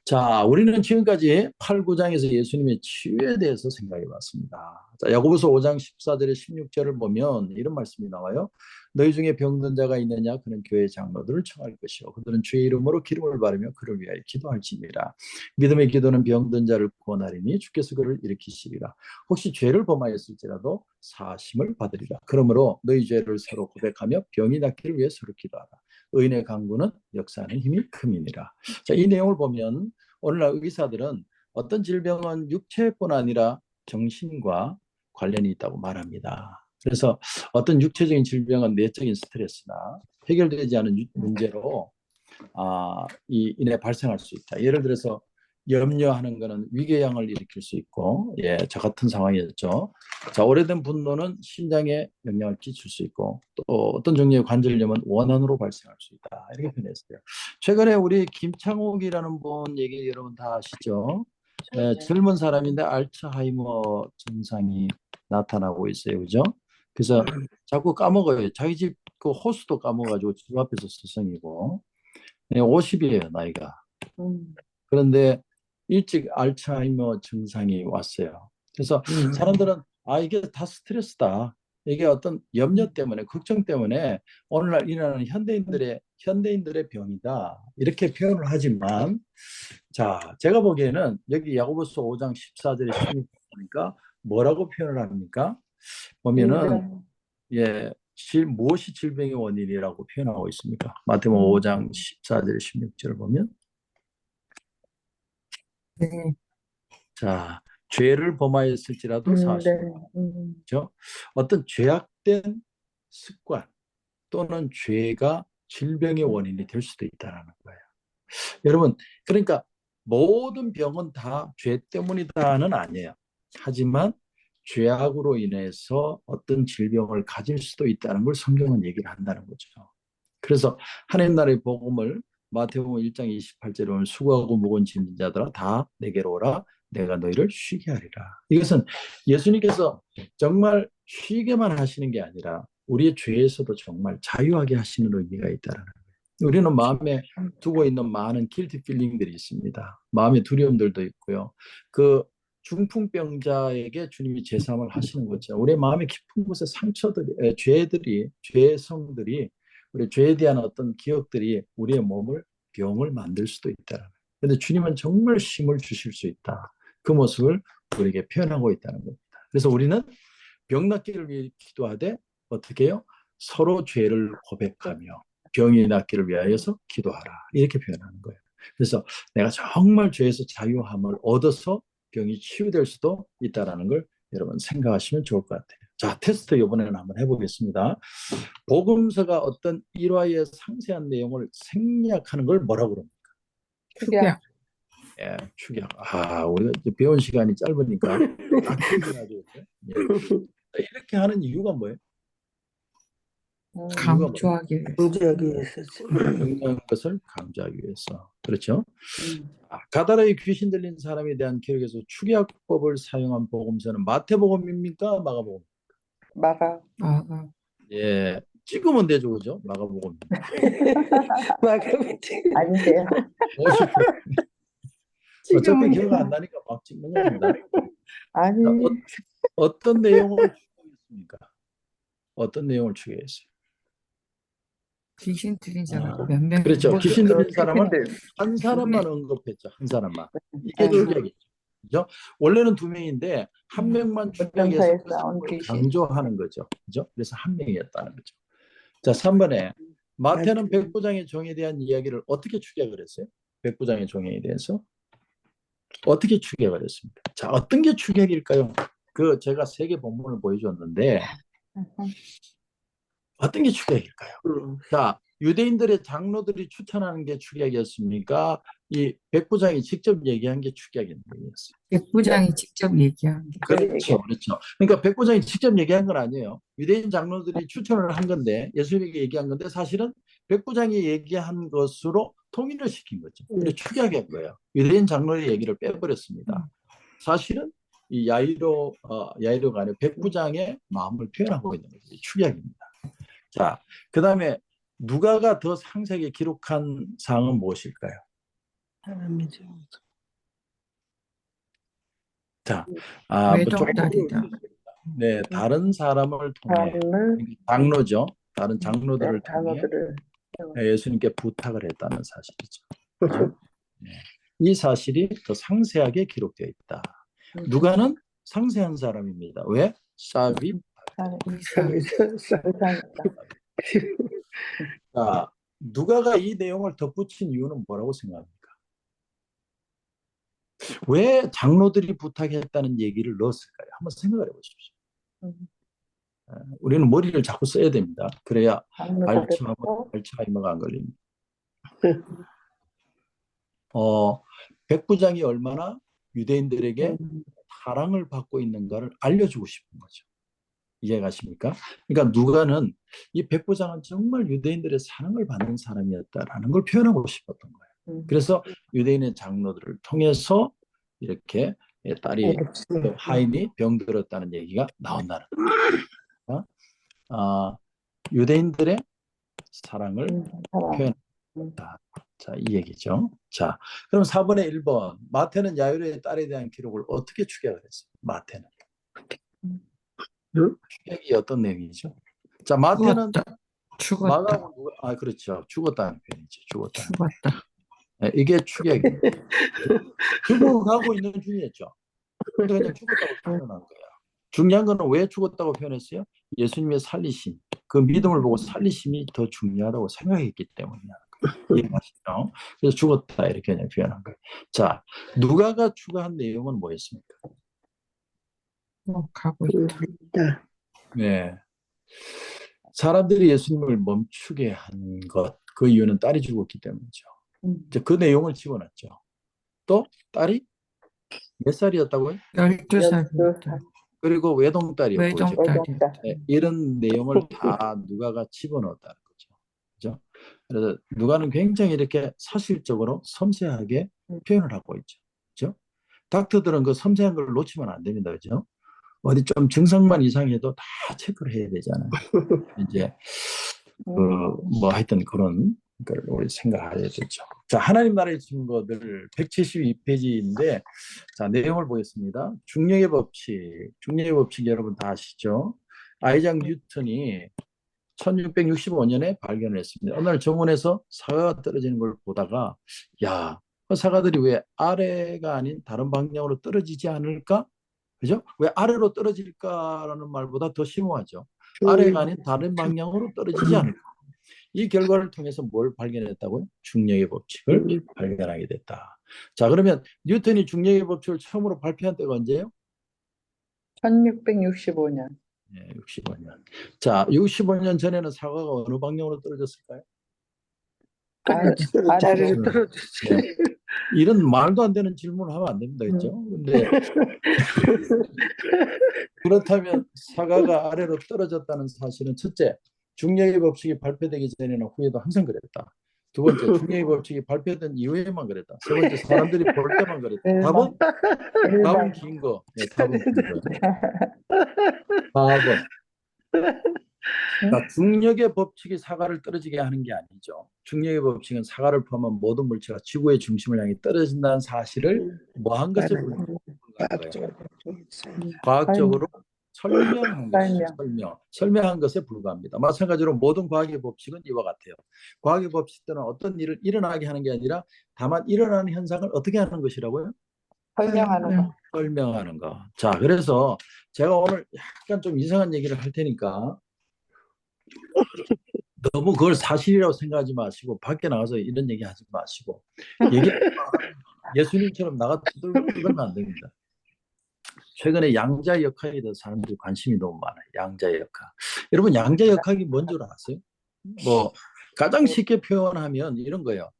자, 우리는 지금까지 8, 9장에서 예수님의 치유에 대해서 생각해 봤습니다. 자, 야고보서 5장 14절에 16절을 보면 이런 말씀이 나와요. 너희 중에 병든 자가 있느냐? 그는 교회 장로들을 청할 것이요. 그들은 주의 이름으로 기름을 바르며 그를 위하여 기도할지니라. 믿음의 기도는 병든 자를 구원하리니 주께서 그를 일으키시리라. 혹시 죄를 범하였을지라도 사심을 받으리라. 그러므로 너희 죄를 서로 고백하며 병이 낫기를 위해 서로 기도하라. 의인의 강구는 역사하는 힘이 큼이니라. 자, 이 내용을 보면 오늘날 의사들은 어떤 질병은 육체뿐 아니라 정신과 관련이 있다고 말합니다. 그래서 어떤 육체적인 질병은 내적인 스트레스나 해결되지 않은 문제로 인해 발생할 수 있다. 예를 들어서 염려하는 것은 위궤양을 일으킬 수 있고, 예, 저 같은 상황이었죠. 자, 오래된 분노는 심장에 영향을 끼칠 수 있고, 또 어떤 종류의 관절염은 원한으로 발생할 수 있다. 이렇게 표현했어요. 최근에 우리 김창옥이라는 분 얘기 여러분 다 아시죠? 예, 젊은 사람인데 알츠하이머 증상이 나타나고 있어요, 그죠? 그래서 자꾸 까먹어요. 자기 집 그 호수도 까먹어가지고 집 앞에서 스승이고, 50이에요, 나이가. 그런데 일찍 알츠하이머 증상이 왔어요. 그래서 사람들은 이게 다 스트레스다. 이게 어떤 염려 때문에, 걱정 때문에 오늘날 일어나는 현대인들의 병이다. 이렇게 표현을 하지만, 자, 제가 보기에는 여기 야고보서 5장 14절에 16절이니까 뭐라고 표현을 합니까? 보면은 예, 무엇이 질병의 원인이라고 표현하고 있습니까? 마태복음 5장 14절 16절을 보면 네. 자, 죄를 범하였을지라도 사실, 그렇죠? 어떤 죄악된 습관 또는 죄가 질병의 원인이 될 수도 있다는 거예요. 여러분, 그러니까 모든 병은 다 죄 때문이다는 아니에요. 하지만 죄악으로 인해서 어떤 질병을 가질 수도 있다는 걸 성경은 얘기를 한다는 거죠. 그래서 하나님 나라의 복음을 마태복음 1장 28절에 보면 수고하고 무거운 짐진 자들아 다 내게로 오라 내가 너희를 쉬게 하리라. 이것은 예수님께서 정말 쉬게만 하시는 게 아니라 우리의 죄에서도 정말 자유하게 하시는 의미가 있다는 거예요. 우리는 마음에 두고 있는 많은 guilty feeling들이 있습니다. 마음의 두려움들도 있고요. 그 중풍병자에게 주님이 제사함을 하시는 거죠. 우리 마음의 깊은 곳에 상처들이, 죄성들이, 우리 죄에 대한 어떤 기억들이 우리의 몸을 병을 만들 수도 있다는 거예요. 그런데 주님은 정말 쉼을 주실 수 있다. 그 모습을 우리에게 표현하고 있다는 겁니다. 그래서 우리는 병 낫기를 위해 기도하되 어떻게 해요? 서로 죄를 고백하며 병이 낫기를 위하여서 기도하라. 이렇게 표현하는 거예요. 그래서 내가 정말 죄에서 자유함을 얻어서 병이 치유될 수도 있다는 걸 여러분 생각하시면 좋을 것 같아요. 자, 테스트 이번에는 한번 해보겠습니다. 복음서가 어떤 일화의 상세한 내용을 생략하는 걸 뭐라고 그럽니까? 축약. 예, 축약. 우리가 이제 배운 시간이 짧으니까 딱 기억나죠. 예. 이렇게 하는 이유가 뭐예요? 강조하기 위해서. 강조하기 위해서. 중요한 것을 강조하기 위해서. 그렇죠? 가다라의 귀신 들린 사람에 대한 기록에서 축약법을 사용한 복음서는 마태복음입니까? 마가복음? 마가. 예, 찍으면 되죠, 그죠? 마가복음. 아닌데요. 50%. 어차피 기억 안 나니까 막 찍는 겁니다. 아니. 어떤 내용을 추구했습니까? 어떤 내용을 추구했어요? 귀신 들린 사람 몇 명. 그렇죠. 귀신 들린 사람을 한 사람만 언급했죠. 한 사람만. 이게 축약이죠. 그죠? 원래는 두 명인데 한 명만 축약해서 무덤사이에서 그 나온 사람을 귀신. 강조하는 거죠. 그죠? 그래서 한 명이었다는 거죠. 자, 3번에 마태는 백부장의 종에 대한 이야기를 어떻게 축약을 했어요? 백부장의 종에 대해서 어떻게 축약을 했습니까? 자, 어떤 게 축약일까요? 그 제가 세 개 본문을 보여줬는데 어떤 게 축약일까요? 자, 유대인들의 장로들이 추천하는 게 축약이었습니까? 이 백부장이 직접 얘기한 게 축약이었어요. 백부장이 직접 얘기한 게. 그렇죠, 그렇죠. 그러니까 백부장이 직접 얘기한 건 아니에요. 유대인 장로들이 추천을 한 건데, 예수님에게 얘기한 건데, 사실은 백부장이 얘기한 것으로 통일을 시킨 거죠. 그래서 축약한 거예요. 유대인 장로의 얘기를 빼버렸습니다. 사실은 이 야이로가 아니라 백부장의 마음을 표현하고 있는 거죠. 축약입니다. 자, 그 다음에 누가가 더 상세하게 기록한 사항은 무엇일까요? 자, 외동딸이다. 네, 다른 사람을 통해 사람을 장로죠. 다른 장로들을 통해 장로들을 예수님께 부탁을 했다는 사실이죠. 그죠? 네. 이 사실이 더 상세하게 기록되어 있다. 누가는 상세한 사람입니다. 왜? 삽입. 자, 누가가 이 내용을 덧붙인 이유는 뭐라고 생각합니까? 왜 장로들이 부탁했다는 얘기를 넣었을까요? 한번 생각을 해보십시오. 우리는 머리를 자꾸 써야 됩니다. 그래야 알츠하이머가 안 걸립니다. 백부장이 얼마나 유대인들에게 사랑을 받고 있는가를 알려주고 싶은 거죠. 이해가십니까? 그러니까 누가는 이 백부장은 정말 유대인들의 사랑을 받는 사람이었다라는 걸 표현하고 싶었던 거예요. 그래서 유대인의 장로들을 통해서 이렇게 딸이 하인이 병들었다는 얘기가 나온다는 거예요. 유대인들의 사랑을 표현한다. 자, 이 얘기죠. 자, 그럼 4번에 1번 마태는 야이로의 딸에 대한 기록을 어떻게 추격을 했어요? 마태는 추격이 어떤 내용이죠? 자, 마태는 죽었다. 그렇죠. 죽었다는 표현이죠. 죽었다. 네, 이게 추격입니다. 죽어가고 있는 중이었죠. 근데 그냥 죽었다고 표현한 거예요. 중요한 거는 왜 죽었다고 표현했어요? 예수님의 살리심, 그 믿음을 보고 살리심이 더 중요하다고 생각했기 때문이라는 거예요. 이해하시죠? 그래서 죽었다 이렇게 그냥 표현한 거예요. 자, 누가가 추가한 내용은 뭐였습니까? 가고 있다. 네, 사람들이 예수님을 멈추게 한 것, 그 이유는 딸이 죽었기 때문이죠. 이제 그 내용을 집어넣었죠. 또 딸이 몇 살이었다고요? 12살이었다. 그리고 외동딸이었고 외동딸이었다. 네, 이런 내용을 다 누가가 집어넣었다는 거죠. 그죠? 그래서 누가는 굉장히 이렇게 사실적으로 섬세하게 표현을 하고 있죠. 그죠? 닥터들은 그 섬세한 걸 놓치면 안 됩니다. 그죠? 어디 좀 증상만 이상해도 다 체크를 해야 되잖아요. 이제 하여튼 그런 걸 우리 생각해야 되죠. 자, 하나님 나라의 증거들 172페이지인데 자, 내용을 보겠습니다. 중력의 법칙 여러분 다 아시죠? 아이작 뉴턴이 1665년에 발견을 했습니다. 어느 날 정원에서 사과가 떨어지는 걸 보다가 그 사과들이 왜 아래가 아닌 다른 방향으로 떨어지지 않을까? 그죠? 왜 아래로 떨어질까라는 말보다 더 심오하죠. 아래가 아닌 다른 방향으로 떨어지지 않을까? 이 결과를 통해서 뭘 발견했다고요? 중력의 법칙을 발견하게 됐다. 자, 그러면 뉴턴이 중력의 법칙을 처음으로 발표한 때가 언제예요? 1665년. 네, 65년. 자, 65년 전에는 사과가 어느 방향으로 떨어졌을까요? 아래로 떨어졌어요. 네. 이런 말도 안 되는 질문을 하면 안 됩니다. 그렇죠? 근데 그렇다면 사과가 아래로 떨어졌다는 사실은 첫째, 중력의 법칙이 발표되기 전에는 후에도 항상 그랬다. 두 번째, 중력의 법칙이 발표된 이후에만 그랬다. 세 번째, 사람들이 볼 때만 그랬다. 답은 긴 거. 네, 답은 긴 거. 답은. 중력의 법칙이 사과를 떨어지게 하는 게 아니죠. 중력의 법칙은 사과를 포함한 모든 물체가 지구의 중심을 향해 떨어진다는 사실을 뭐한 것에 불과한 거예요. 과학적으로 설명한 것에 불과합니다. 마찬가지로 모든 과학의 법칙은 이와 같아요. 과학의 법칙들은 어떤 일을 일어나게 하는 게 아니라 다만 일어나는 현상을 어떻게 하는 것이라고요? 설명하는 거. 설명하는 거. 자, 그래서 제가 오늘 약간 좀 이상한 얘기를 할 테니까 너무 그걸 사실이라고 생각하지 마시고 밖에 나가서 이런 얘기 하지 마시고 얘기 예수님처럼 나가 떠들면 안 됩니다. 최근에 양자 역학에 대해서 사람들이 관심이 너무 많아요. 양자 역학. 여러분 양자 역학이 뭔 줄 아세요? 뭐 가장 쉽게 표현하면 이런 거예요.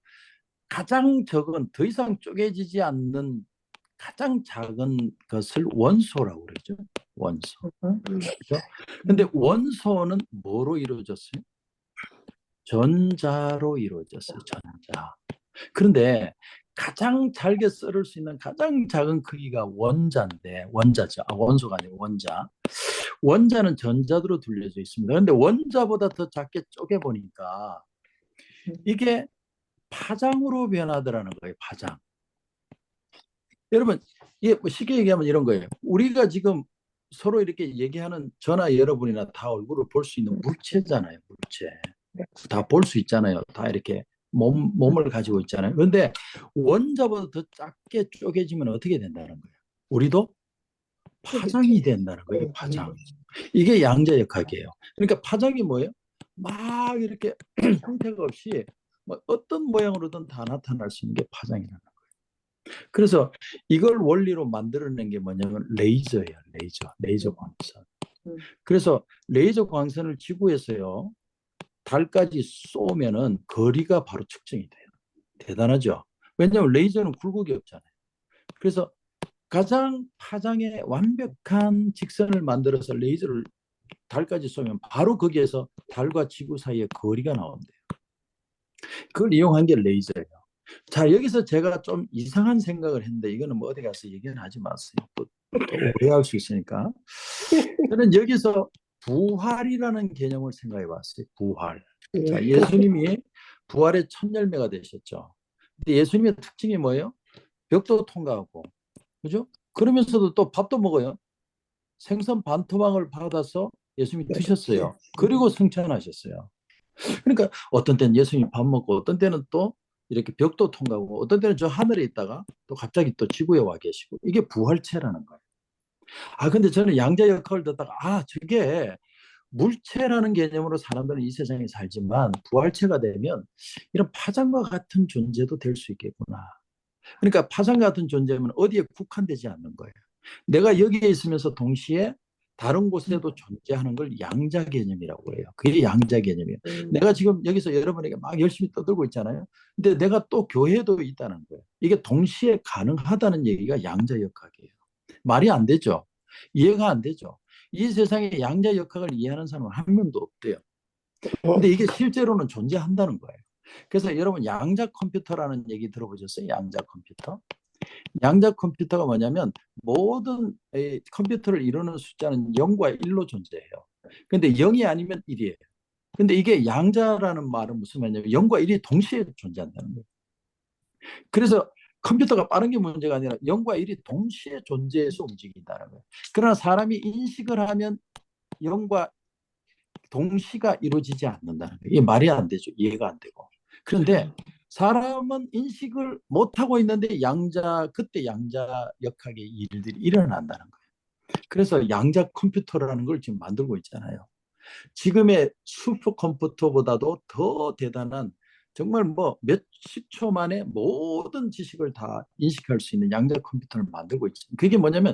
가장 적은 더 이상 쪼개지지 않는 가장 작은 것을 원소라고 그러죠. 원소. 그렇죠? 근데 원소는 뭐로 이루어졌어요? 전자로 이루어졌어요. 전자. 그런데 가장 잘게 썰을 수 있는 가장 작은 크기가 원자인데 원자죠. 원소가 아니고 원자. 원자는 전자로 둘려져 있습니다. 그런데 원자보다 더 작게 쪼개보니까 이게 파장으로 변하더라는 거예요. 파장. 여러분 이게 뭐 쉽게 얘기하면 이런 거예요. 우리가 지금 서로 이렇게 얘기하는 저나 여러분이나 다 얼굴을 볼 수 있는 물체잖아요. 물체. 다 볼 수 있잖아요. 다 이렇게 몸을 가지고 있잖아요. 그런데 원자보다 더 작게 쪼개지면 어떻게 된다는 거예요? 우리도 파장이 된다는 거예요. 파장. 이게 양자역학이에요. 그러니까 파장이 뭐예요? 막 이렇게 형태가 없이 뭐 어떤 모양으로든 다 나타날 수 있는 게 파장이라는 거예요. 그래서 이걸 원리로 만들어낸 게 뭐냐면 레이저예요. 레이저 광선. 그래서 레이저 광선을 지구에서요 달까지 쏘면은 거리가 바로 측정이 돼요. 대단하죠? 왜냐하면 레이저는 굴곡이 없잖아요. 그래서 가장 파장의 완벽한 직선을 만들어서 레이저를 달까지 쏘면 바로 거기에서 달과 지구 사이에 거리가 나온대요. 그걸 이용한 게 레이저예요. 자, 여기서 제가 좀 이상한 생각을 했는데 이거는 뭐 어디 가서 얘기는 하지 마세요. 또 오해할 수 있으니까. 저는 여기서 부활이라는 개념을 생각해 봤어요. 부활. 자, 예수님이 부활의 첫 열매가 되셨죠. 근데 예수님의 특징이 뭐예요? 벽도 통과하고, 그죠? 그러면서도 또 밥도 먹어요. 생선 반토막을 받아서 예수님이 드셨어요. 그리고 승천하셨어요. 그러니까 어떤 때는 예수님이 밥 먹고 어떤 때는 또 이렇게 벽도 통과하고 어떤 때는 저 하늘에 있다가 또 갑자기 또 지구에 와 계시고 이게 부활체라는 거예요. 아, 근데 저는 양자 역학을 듣다가 저게 물체라는 개념으로 사람들은 이 세상에 살지만 부활체가 되면 이런 파장과 같은 존재도 될 수 있겠구나. 그러니까 파장 같은 존재면 어디에 국한되지 않는 거예요. 내가 여기에 있으면서 동시에 다른 곳에도 존재하는 걸 양자 개념이라고 해요. 그게 양자 개념이에요. 내가 지금 여기서 여러분에게 막 열심히 떠들고 있잖아요. 근데 내가 또 교회도 있다는 거예요. 이게 동시에 가능하다는 얘기가 양자 역학이에요. 말이 안 되죠. 이해가 안 되죠. 이 세상에 양자 역학을 이해하는 사람은 한 명도 없대요. 근데 이게 실제로는 존재한다는 거예요. 그래서 여러분 양자 컴퓨터라는 얘기 들어보셨어요? 양자 컴퓨터? 양자 컴퓨터가 뭐냐면 모든 컴퓨터를 이루는 숫자는 0과 1로 존재해요. 근데 0이 아니면 1이에요. 근데 이게 양자라는 말은 무슨 말이냐면 0과 1이 동시에 존재한다는 거예요. 그래서 컴퓨터가 빠른 게 문제가 아니라 0과 1이 동시에 존재해서 움직인다는 거예요. 그러나 사람이 인식을 하면 0과 동시가 이루어지지 않는다는 거예요. 이게 말이 안 되죠. 이해가 안 되고. 그런데 사람은 인식을 못하고 있는데 그때 양자 역학의 일들이 일어난다는 거예요. 그래서 양자 컴퓨터라는 걸 지금 만들고 있잖아요. 지금의 슈퍼컴퓨터보다도 더 대단한 정말 뭐 몇십 초 만에 모든 지식을 다 인식할 수 있는 양자 컴퓨터를 만들고 있습니다. 그게 뭐냐면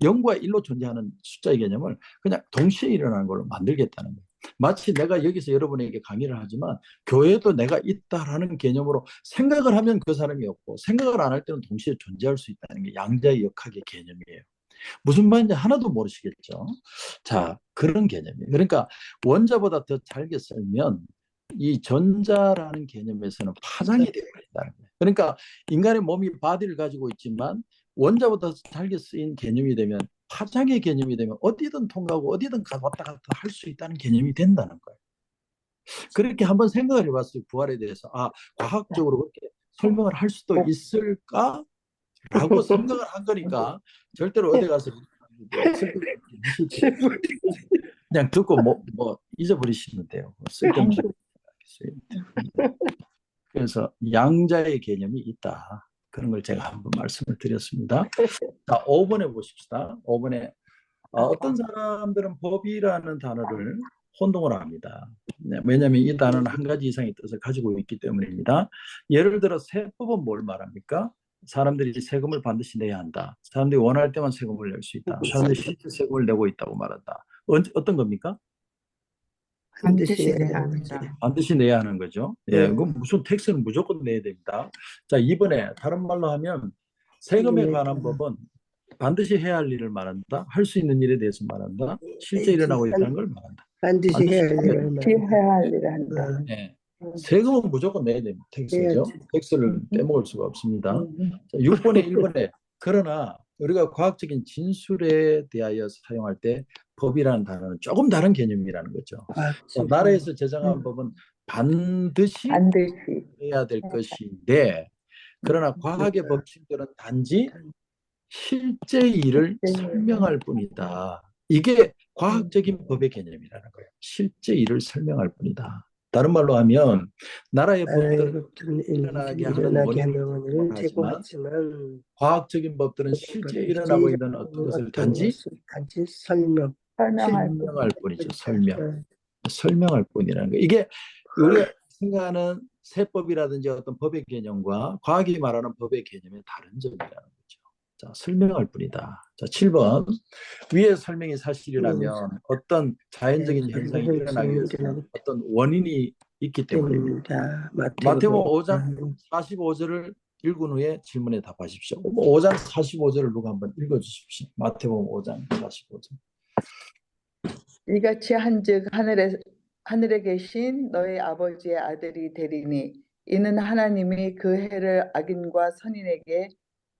0과 1로 존재하는 숫자의 개념을 그냥 동시에 일어나는 걸로 만들겠다는 거예요. 마치 내가 여기서 여러분에게 강의를 하지만 교회도 내가 있다라는 개념으로 생각을 하면 그 사람이 없고 생각을 안 할 때는 동시에 존재할 수 있다는 게 양자 역학의 개념이에요. 무슨 말인지 하나도 모르시겠죠. 자, 그런 개념이에요. 그러니까 원자보다 더 잘게 썰면 이 전자라는 개념에서는 파장이 되어버린다는 거예요. 그러니까 인간의 몸이 바디를 가지고 있지만 원자보다 잘게 쓰인 개념이 되면 파장의 개념이 되면 어디든 통과하고 어디든 왔다 갔다 할 수 있다는 개념이 된다는 거예요. 그렇게 한번 생각을 해봤어요. 부활에 대해서. 과학적으로 그렇게 설명을 할 수도 있을까? 라고 생각을 한 거니까 절대로 어디 가서 그냥 듣고 뭐 잊어버리시면 돼요. 쓸데없는. 그래서 양자의 개념이 있다. 그런 걸 제가 한번 말씀을 드렸습니다. 자, 5번에 보십시다. 5번에 어떤 사람들은 법이라는 단어를 혼동을 합니다. 네, 왜냐하면 이 단어는 한 가지 이상의 뜻을 가지고 있기 때문입니다. 예를 들어 세법은 뭘 말합니까? 사람들이 세금을 반드시 내야 한다. 사람들이 원할 때만 세금을 낼 수 있다. 사람들이 실제 세금을 내고 있다고 말한다. 어떤 겁니까? 반드시 해야 합니다. 반드시 내야 하는 거죠. 예, 그건 무슨 텍스는 무조건 내야 됩니다. 자, 2번에 다른 말로 하면 세금에 관한 법은 반드시 해야 할 일을 말한다. 할 수 있는 일에 대해서 말한다. 실제 일어나고 있다는 걸 말한다. 반드시 해야 할 일을 해야 할 일을 한다. 예. 세금은 무조건 내야 됩니다. 텍스죠. 텍스를 떼먹을 수가 없습니다. 자, 6번에 1번에 그러나 우리가 과학적인 진술에 대하여 사용할 때 법이라는 단어는 조금 다른 개념이라는 거죠. 자, 나라에서 제정한 법은 반드시 해야 될 것인데 그러나 과학의 법칙들은 단지 실제 일을 설명할 뿐이다. 이게 과학적인 법의 개념이라는 거예요. 실제 일을 설명할 뿐이다. 다른 말로 하면 나라의 법들은 일어나게 하는 원인을 제공하지만 과학적인 법들은 실제 일어나고 있는 어떤 것을 단지 설명할 뿐이죠. 설명할 뿐이라는 거예요. 이게 우리가 생각하는 세법이라든지 어떤 법의 개념과 과학이 말하는 법의 개념의 다른 점이라는 거죠. 자, 설명할 뿐이다. 자, 7번. 위의 설명이 사실이라면 어떤 자연적인 현상이 일어나기 위해서 어떤 원인이 있기 때문입니다. 마태복음 5장 45절을 읽은 후에 질문에 답하십시오. 5장 45절을 누가 한번 읽어주십시오. 마태복음 5장 45절. 이같이 한즉 하늘에 계신 너희 아버지의 아들이 되리니 이는 하나님이 그 해를 악인과 선인에게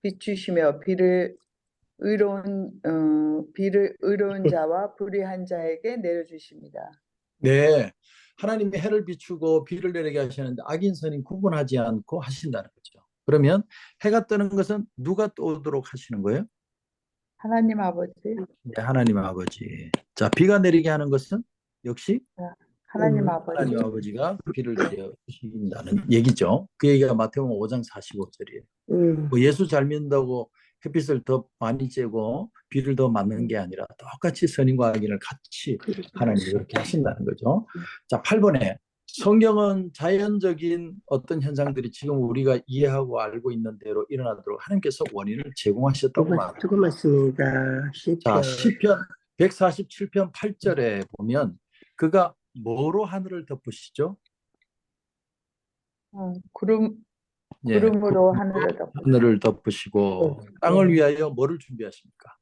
비추시며 비를 의로운 자와 불의한 자에게 내려주십니다. 네, 하나님이 해를 비추고 비를 내리게 하시는데 악인 선인 구분하지 않고 하신다는 거죠. 그러면 해가 뜨는 것은 누가 뜨도록 하시는 거예요? 하나님 아버지. 네, 하나님 아버지. 자, 비가 내리게 하는 것은 역시 하나님 아버지. 하나님 아버지가 비를 내려 주신다는 얘기죠. 그 얘기가 마태복음 5장 45절이에요. 뭐 예수 잘 믿는다고 햇빛을 더 많이 쬐고 비를 더 맞는 게 아니라 똑같이 선인과 악인을 같이 하나님이 그렇게 하신다는 거죠. 자, 8번에 성경은 자연적인 어떤 현상들이 지금 우리가 이해하고 알고 있는 대로 일어나도록 하나님께서 원인을 제공하셨다고 말합니다. 자, 시편 147편 8절에 보면 그가 뭐로 하늘을 덮으시죠? 구름으로 하늘을 덮으시고 땅을 위하여 뭐를 준비하십니까?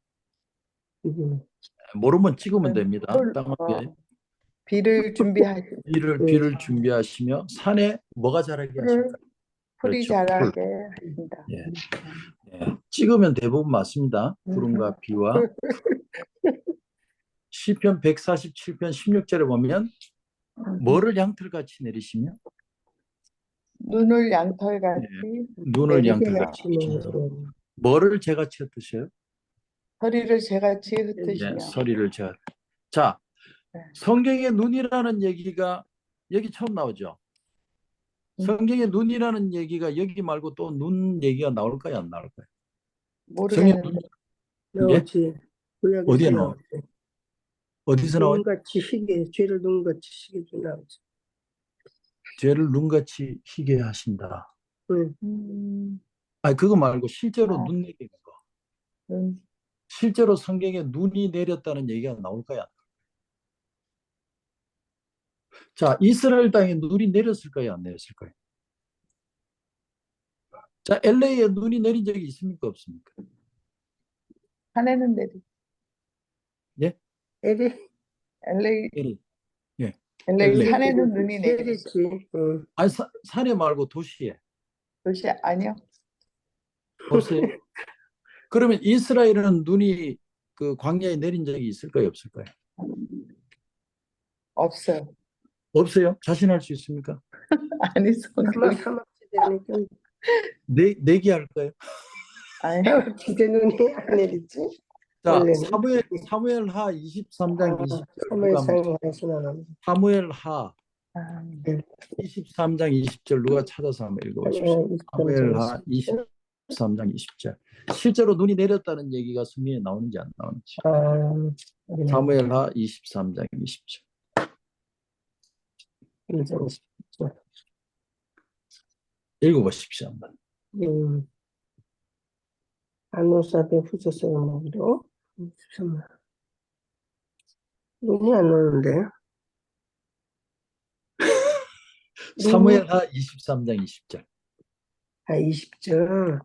모르면 찍으면 됩니다. 땅을 위하여 비를 준비하시며 산에 뭐가 자라게 하십니까? 풀이 자라게 하신다. 예. 예. 찍으면 대부분 맞습니다. 구름과 비와 시편 147편 16절에 보면 뭐를 양털같이 내리시며 눈을 양털같이 눈을 양털같이 뭐를 재같이 흩으셔요? 서리를 재같이 흩으시며 서리를 재. 자, 성경의 눈이라는 얘기가 여기 처음 나오죠. 성경의 눈이라는 얘기가 여기 말고 또 눈 얘기가 나올까요, 안 나올까요? 모르겠는데. 나오지. 어디에 나오지? 어디서 나오지? 눈같이 희게, 죄를 눈같이 희게 나오지. 죄를 눈같이 희게 하신다. 응. 아니, 그거 말고 실제로 눈 내리는 거. 실제로 성경에 눈이 내렸다는 얘기가 나올까요? 자, 이스라엘 땅에 눈이 내렸을까요? 안 내렸을까요? 자, LA에 눈이 내린 적이 있습니까? 없습니까? 산에는 내리. 예? LA 예. LA 산에는 눈이 내리지. 아니, 산에 말고 도시에. 도시 아니요. 없어요. 그러면 이스라엘은 눈이 그 광야에 내린 적이 있을까요? 없을까요? 없어요. 없어요? 자신할 수 있습니까? 아니, 성경. 내기 할까요? 아니요. 기대 눈이 안 내리지. 자, 사무엘하 23장 20절. 사무엘하 23장 20절 누가 찾아서 한번 읽어보십시오. 사무엘하 20. 23장 20절. 실제로 눈이 내렸다는 얘기가 성경에 나오는지 안 나오는지. 아, 사무엘하 23장 20절. 1장 10절. 읽어보십시오. 한번. 안노사대 후서서 먹으러 23만. 눈이 안 오는데. 사무엘하 23장 20절. 아, 20절.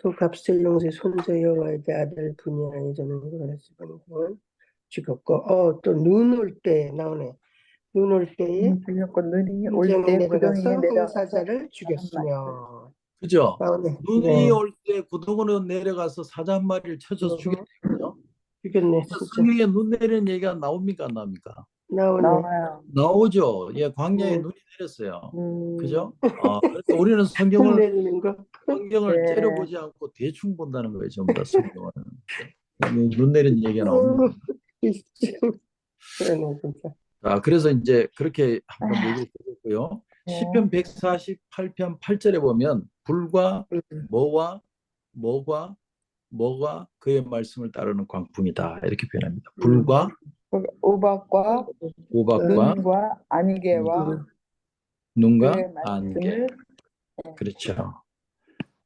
또 갑슬롱의 손자 여호와의 아들 분야에 저는 그랬으면 죽었고, 또 눈 올 때 나오네. 눈 올 때에 죽였고 눈이 올 구덩이에 때 내려가서 구덩이에 내려 사자를 죽였으며. 그죠? 나오네. 눈이 네. 올 때 구덩이로 내려가서 사자 한 마리를 쳐서 죽였거든요. 죽였네, 진짜. 성경에 눈 내리는 얘기가 나옵니까 안 나옵니까? 나오네. 나와요. 나오죠. 예, 광야에 네. 눈이 내렸어요. 음, 그죠? 그러니까 우리는 눈 성경을 내리는 거. 네. 째려보지 않고 대충 본다는 거예요. 전부 다 성경은. 눈 내리는 얘기가 나옵니다. 그러네, 진짜. 그래서 이제 그렇게 한번 얘기를 드렸고요. 네. 시편 148편 8절에 보면 불과 뭐와 그의 말씀을 따르는 광풍이다 이렇게 표현합니다. 불과 우박과 오박과 눈과 안개와 눈과 그의 안개. 말씀을 그렇죠.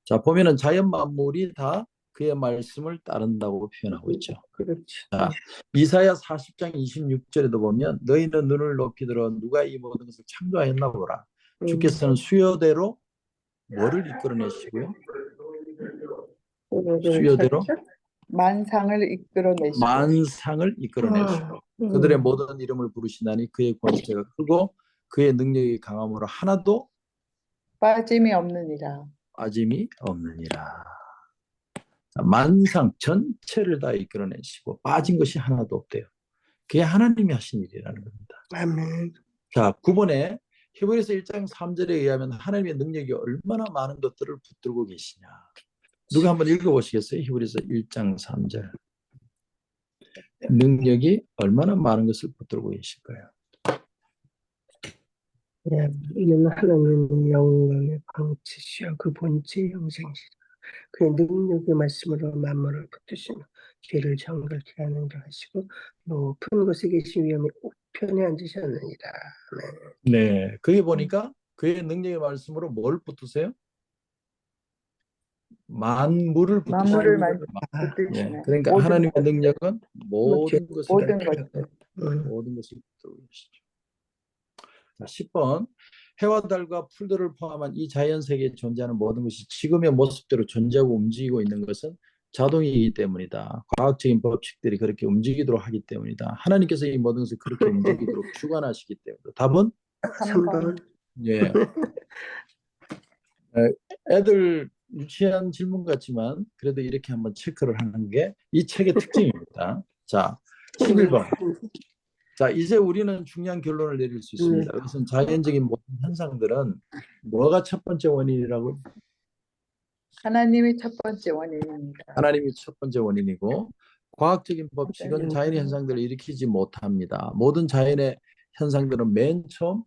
자, 보면은 자연 만물이 다 그의 말씀을 따른다고 표현하고 있죠. 그렇지. 자, 이사야 40장 26절에도 보면 너희는 눈을 높이 들어 누가 이 모든 것을 창조하였나 보라. 주께서는 수요대로 뭐를 이끌어내시고요? 수요대로 만상을 이끌어내시고 만상을 이끌어내시고 그들의 모든 이름을 부르시나니 그의 권세가 크고 그의 능력이 강함으로 하나도 빠짐이 없느니라. 빠짐이 없느니라. 자, 만상 전체를 다 이끌어내시고 빠진 것이 하나도 없대요. 그게 하나님이 하신 일이라는 겁니다. 아멘. 자, 9번에 히브리서 1장 3절에 의하면 하나님의 능력이 얼마나 많은 것들을 붙들고 계시냐. 누가 한번 읽어보시겠어요? 히브리서 1장 3절. 능력이 얼마나 많은 것을 붙들고 계실까요? 네, 이는 하나님의 영광의 방치시여 그 본체의 형상이시라. 그의 능력의 말씀으로 만물을 붙드시며 죄를 정결케 하는 줄 하시고 높은 곳에 계신 위엄의 우편에 앉으셨느니라. 네, 거기 보니까 그의 능력의 말씀으로 뭘 붙드세요? 만물을 만물을 붙드시고. 붙드시네. 그러니까 모든 하나님의 능력은 모든 것을 모든 것을. 모든 것을 붙들고 계시죠. 자, 10번. 해와 달과 풀들을 포함한 이 자연 세계에 존재하는 모든 것이 지금의 모습대로 존재하고 움직이고 있는 것은 자동이기 때문이다. 과학적인 법칙들이 그렇게 움직이도록 하기 때문이다. 하나님께서 이 모든 것을 그렇게 움직이도록 주관하시기 때문이다. 답은 3번. 예. 애들 유치한 질문 같지만 그래도 이렇게 한번 체크를 하는 게 이 책의 특징입니다. 자, 11번. 자, 이제 우리는 중요한 결론을 내릴 수 있습니다. 그것은 자연적인 모든 현상들은 뭐가 첫 번째 원인이라고? 하나님이 첫 번째 원인입니다. 하나님이 첫 번째 원인이고 과학적인 법칙은 자연의 현상들을 일으키지 못합니다. 모든 자연의 현상들은 맨 처음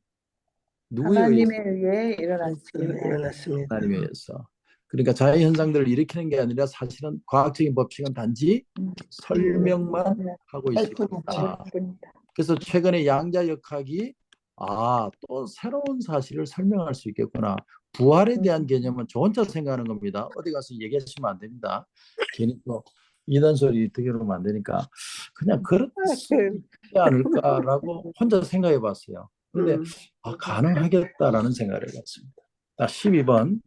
누구에 하나님에 의해서? 의해 일어났습니다. 일어났습니다. 하나님에 의해서. 그러니까 자연 현상들을 일으키는 게 아니라 사실은 과학적인 법칙은 단지 설명만 하고 있습니다. 그래서 최근에 양자역학이 또 새로운 사실을 설명할 수 있겠구나. 부활에 대한 개념은 저 혼자 생각하는 겁니다. 어디 가서 얘기하시면 안 됩니다. 괜히 또 이단 소리 듣게 그러면 안 되니까 그냥 그렇지 않을까라고 혼자 생각해 봤어요. 근데 가능하겠다라는 생각을 해봤습니다. 12번.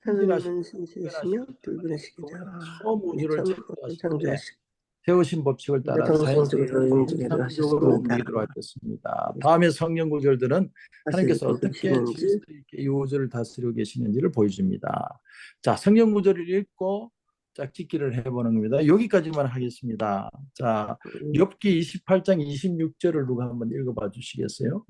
하나님은 신실하시며 불분하시기도 처음 우주를 창조하실 때 세우신 법칙을 따라 정성적으로 움직이도록 움직이도록 하셨습니다. 다음에 성경 구절들은 하나님께서 어떻게 질서 있게 이 우주를 다스리고 계시는지를 보여줍니다. 자, 성경 구절을 읽고 짝짓기를 해보는 겁니다. 여기까지만 하겠습니다. 자, 욥기 28장 26절을 누가 한번 읽어봐 주시겠어요?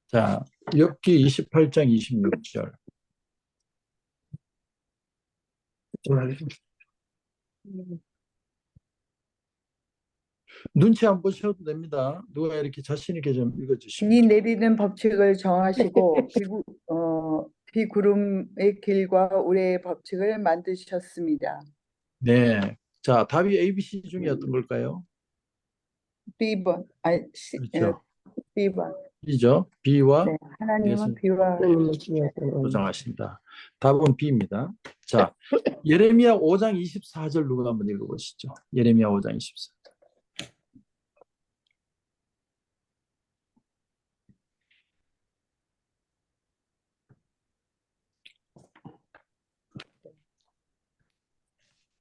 자, 욥기 28장 26절. 눈치 안 보셔도 됩니다. 누가 이렇게 자신 있게 좀 비 읽어주시면. 내리는 법칙을 정하시고 비구름의 길과 우레의 법칙을 만드셨습니다. 네. 자, 답이 A, B, C 중에 어떤 걸까요? B번, 그렇죠. B번. B죠. B와 네, 하나님은 예수 비와 하나님은 중요하다. 조정하신다. 답은 B입니다. 자, 예레미야 5장 24절 누가 한번 읽어보시죠. 예레미야 5장 24절.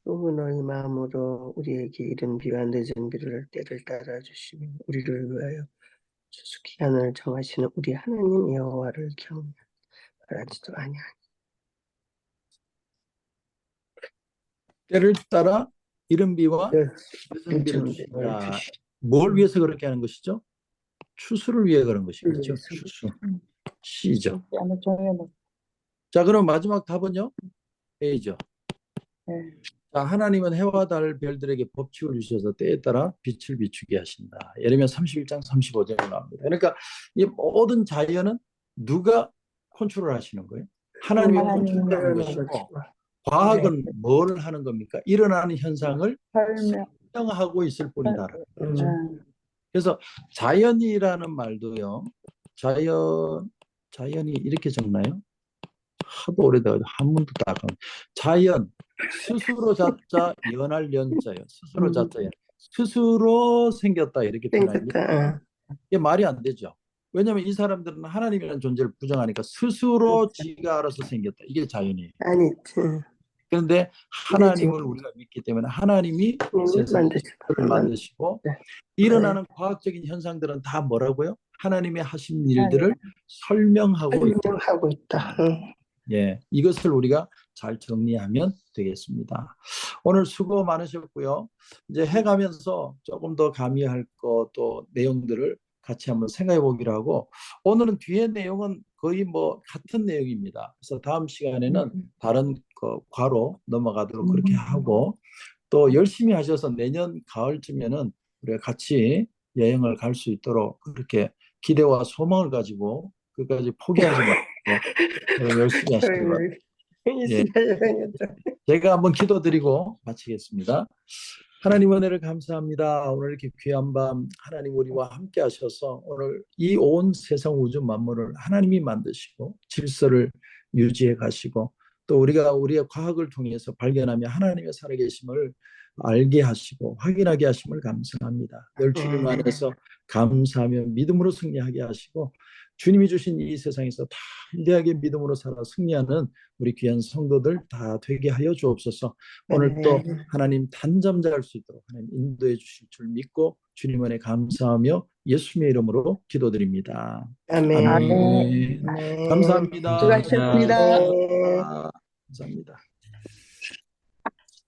또 너희 마음으로 우리에게 이른 비와 늦은 비를 때를 따라 주시며 우리를 위하여 주수키 하늘을 정하시는 우리 하나님 여호와를 경배하지도 아니하니. 때를 따라 이른 비와 네, 늦은 비를 늦은 주신다. 비를 주시니. 뭘 위해서 그렇게 하는 것이죠? 추수를 위해 그런 것이겠죠. 위해서. 추수. C죠. 아마 정해놓. 자, 그럼 마지막 답은요? A죠. 네. 자, 하나님은 해와 달 별들에게 법칙을 주셔서 때에 따라 빛을 비추게 하신다. 예레미야 31장 35절에 나옵니다. 그러니까 이 모든 자연은 누가 컨트롤 하시는 거예요? 하나님이 하나님이 컨트롤하는 것이고, 과학은 뭘 하는 겁니까? 일어나는 현상을 설명. 설명하고 있을 뿐이다. 그래서 자연이라는 말도요. 자연이 이렇게 적나요? 하도 오래돼가지고 한문도 딱 자연 스스로 자자 연할 연자요. 스스로 자자 연. 스스로 생겼다 이렇게 표현하는데 생겼다. 이게 말이 안 되죠. 왜냐하면 이 사람들은 하나님이라는 존재를 부정하니까 스스로 지가 알아서 생겼다. 이게 자연이에요. 아니지. 그런데 하나님을 우리가 믿기 때문에 하나님이 세상을 만드시고 네. 일어나는 과학적인 현상들은 다 뭐라고요? 하나님이 하신 일들을 설명하고 있다. 설명하고 있다. 예, 이것을 우리가 잘 정리하면 되겠습니다. 오늘 수고 많으셨고요. 이제 해가면서 조금 더 가미할 것 또 내용들을 같이 한번 생각해 보기로 하고, 오늘은 뒤에 내용은 거의 뭐 같은 내용입니다. 그래서 다음 시간에는 다른 과로 넘어가도록 그렇게 하고, 또 열심히 하셔서 내년 가을쯤에는 우리가 같이 여행을 갈 수 있도록 그렇게 기대와 소망을 가지고 끝까지 포기하지 말고 열심히 하시기 바랍니다. 예. 제가 한번 기도드리고 마치겠습니다. 하나님 은혜를 감사합니다. 오늘 이렇게 귀한 밤 하나님 우리와 함께 하셔서 오늘 이 온 세상 우주 만물을 하나님이 만드시고 질서를 유지해 가시고 또 우리가 우리의 과학을 통해서 발견하며 하나님의 살아계심을 알게 하시고 확인하게 하심을 감사합니다. 늘 주님 안에서 감사하며 믿음으로 승리하게 하시고 주님이 주신 이 세상에서 다 위대하게 믿음으로 살아 승리하는 우리 귀한 성도들 다 되게 하여 주옵소서. 오늘 또 하나님 단잠잘 수 있도록 하나님 인도해 주실 줄 믿고 주님 안에 감사하며 예수님의 이름으로 기도드립니다. 아멘. 아멘. 감사합니다. 수고하셨습니다. 감사합니다.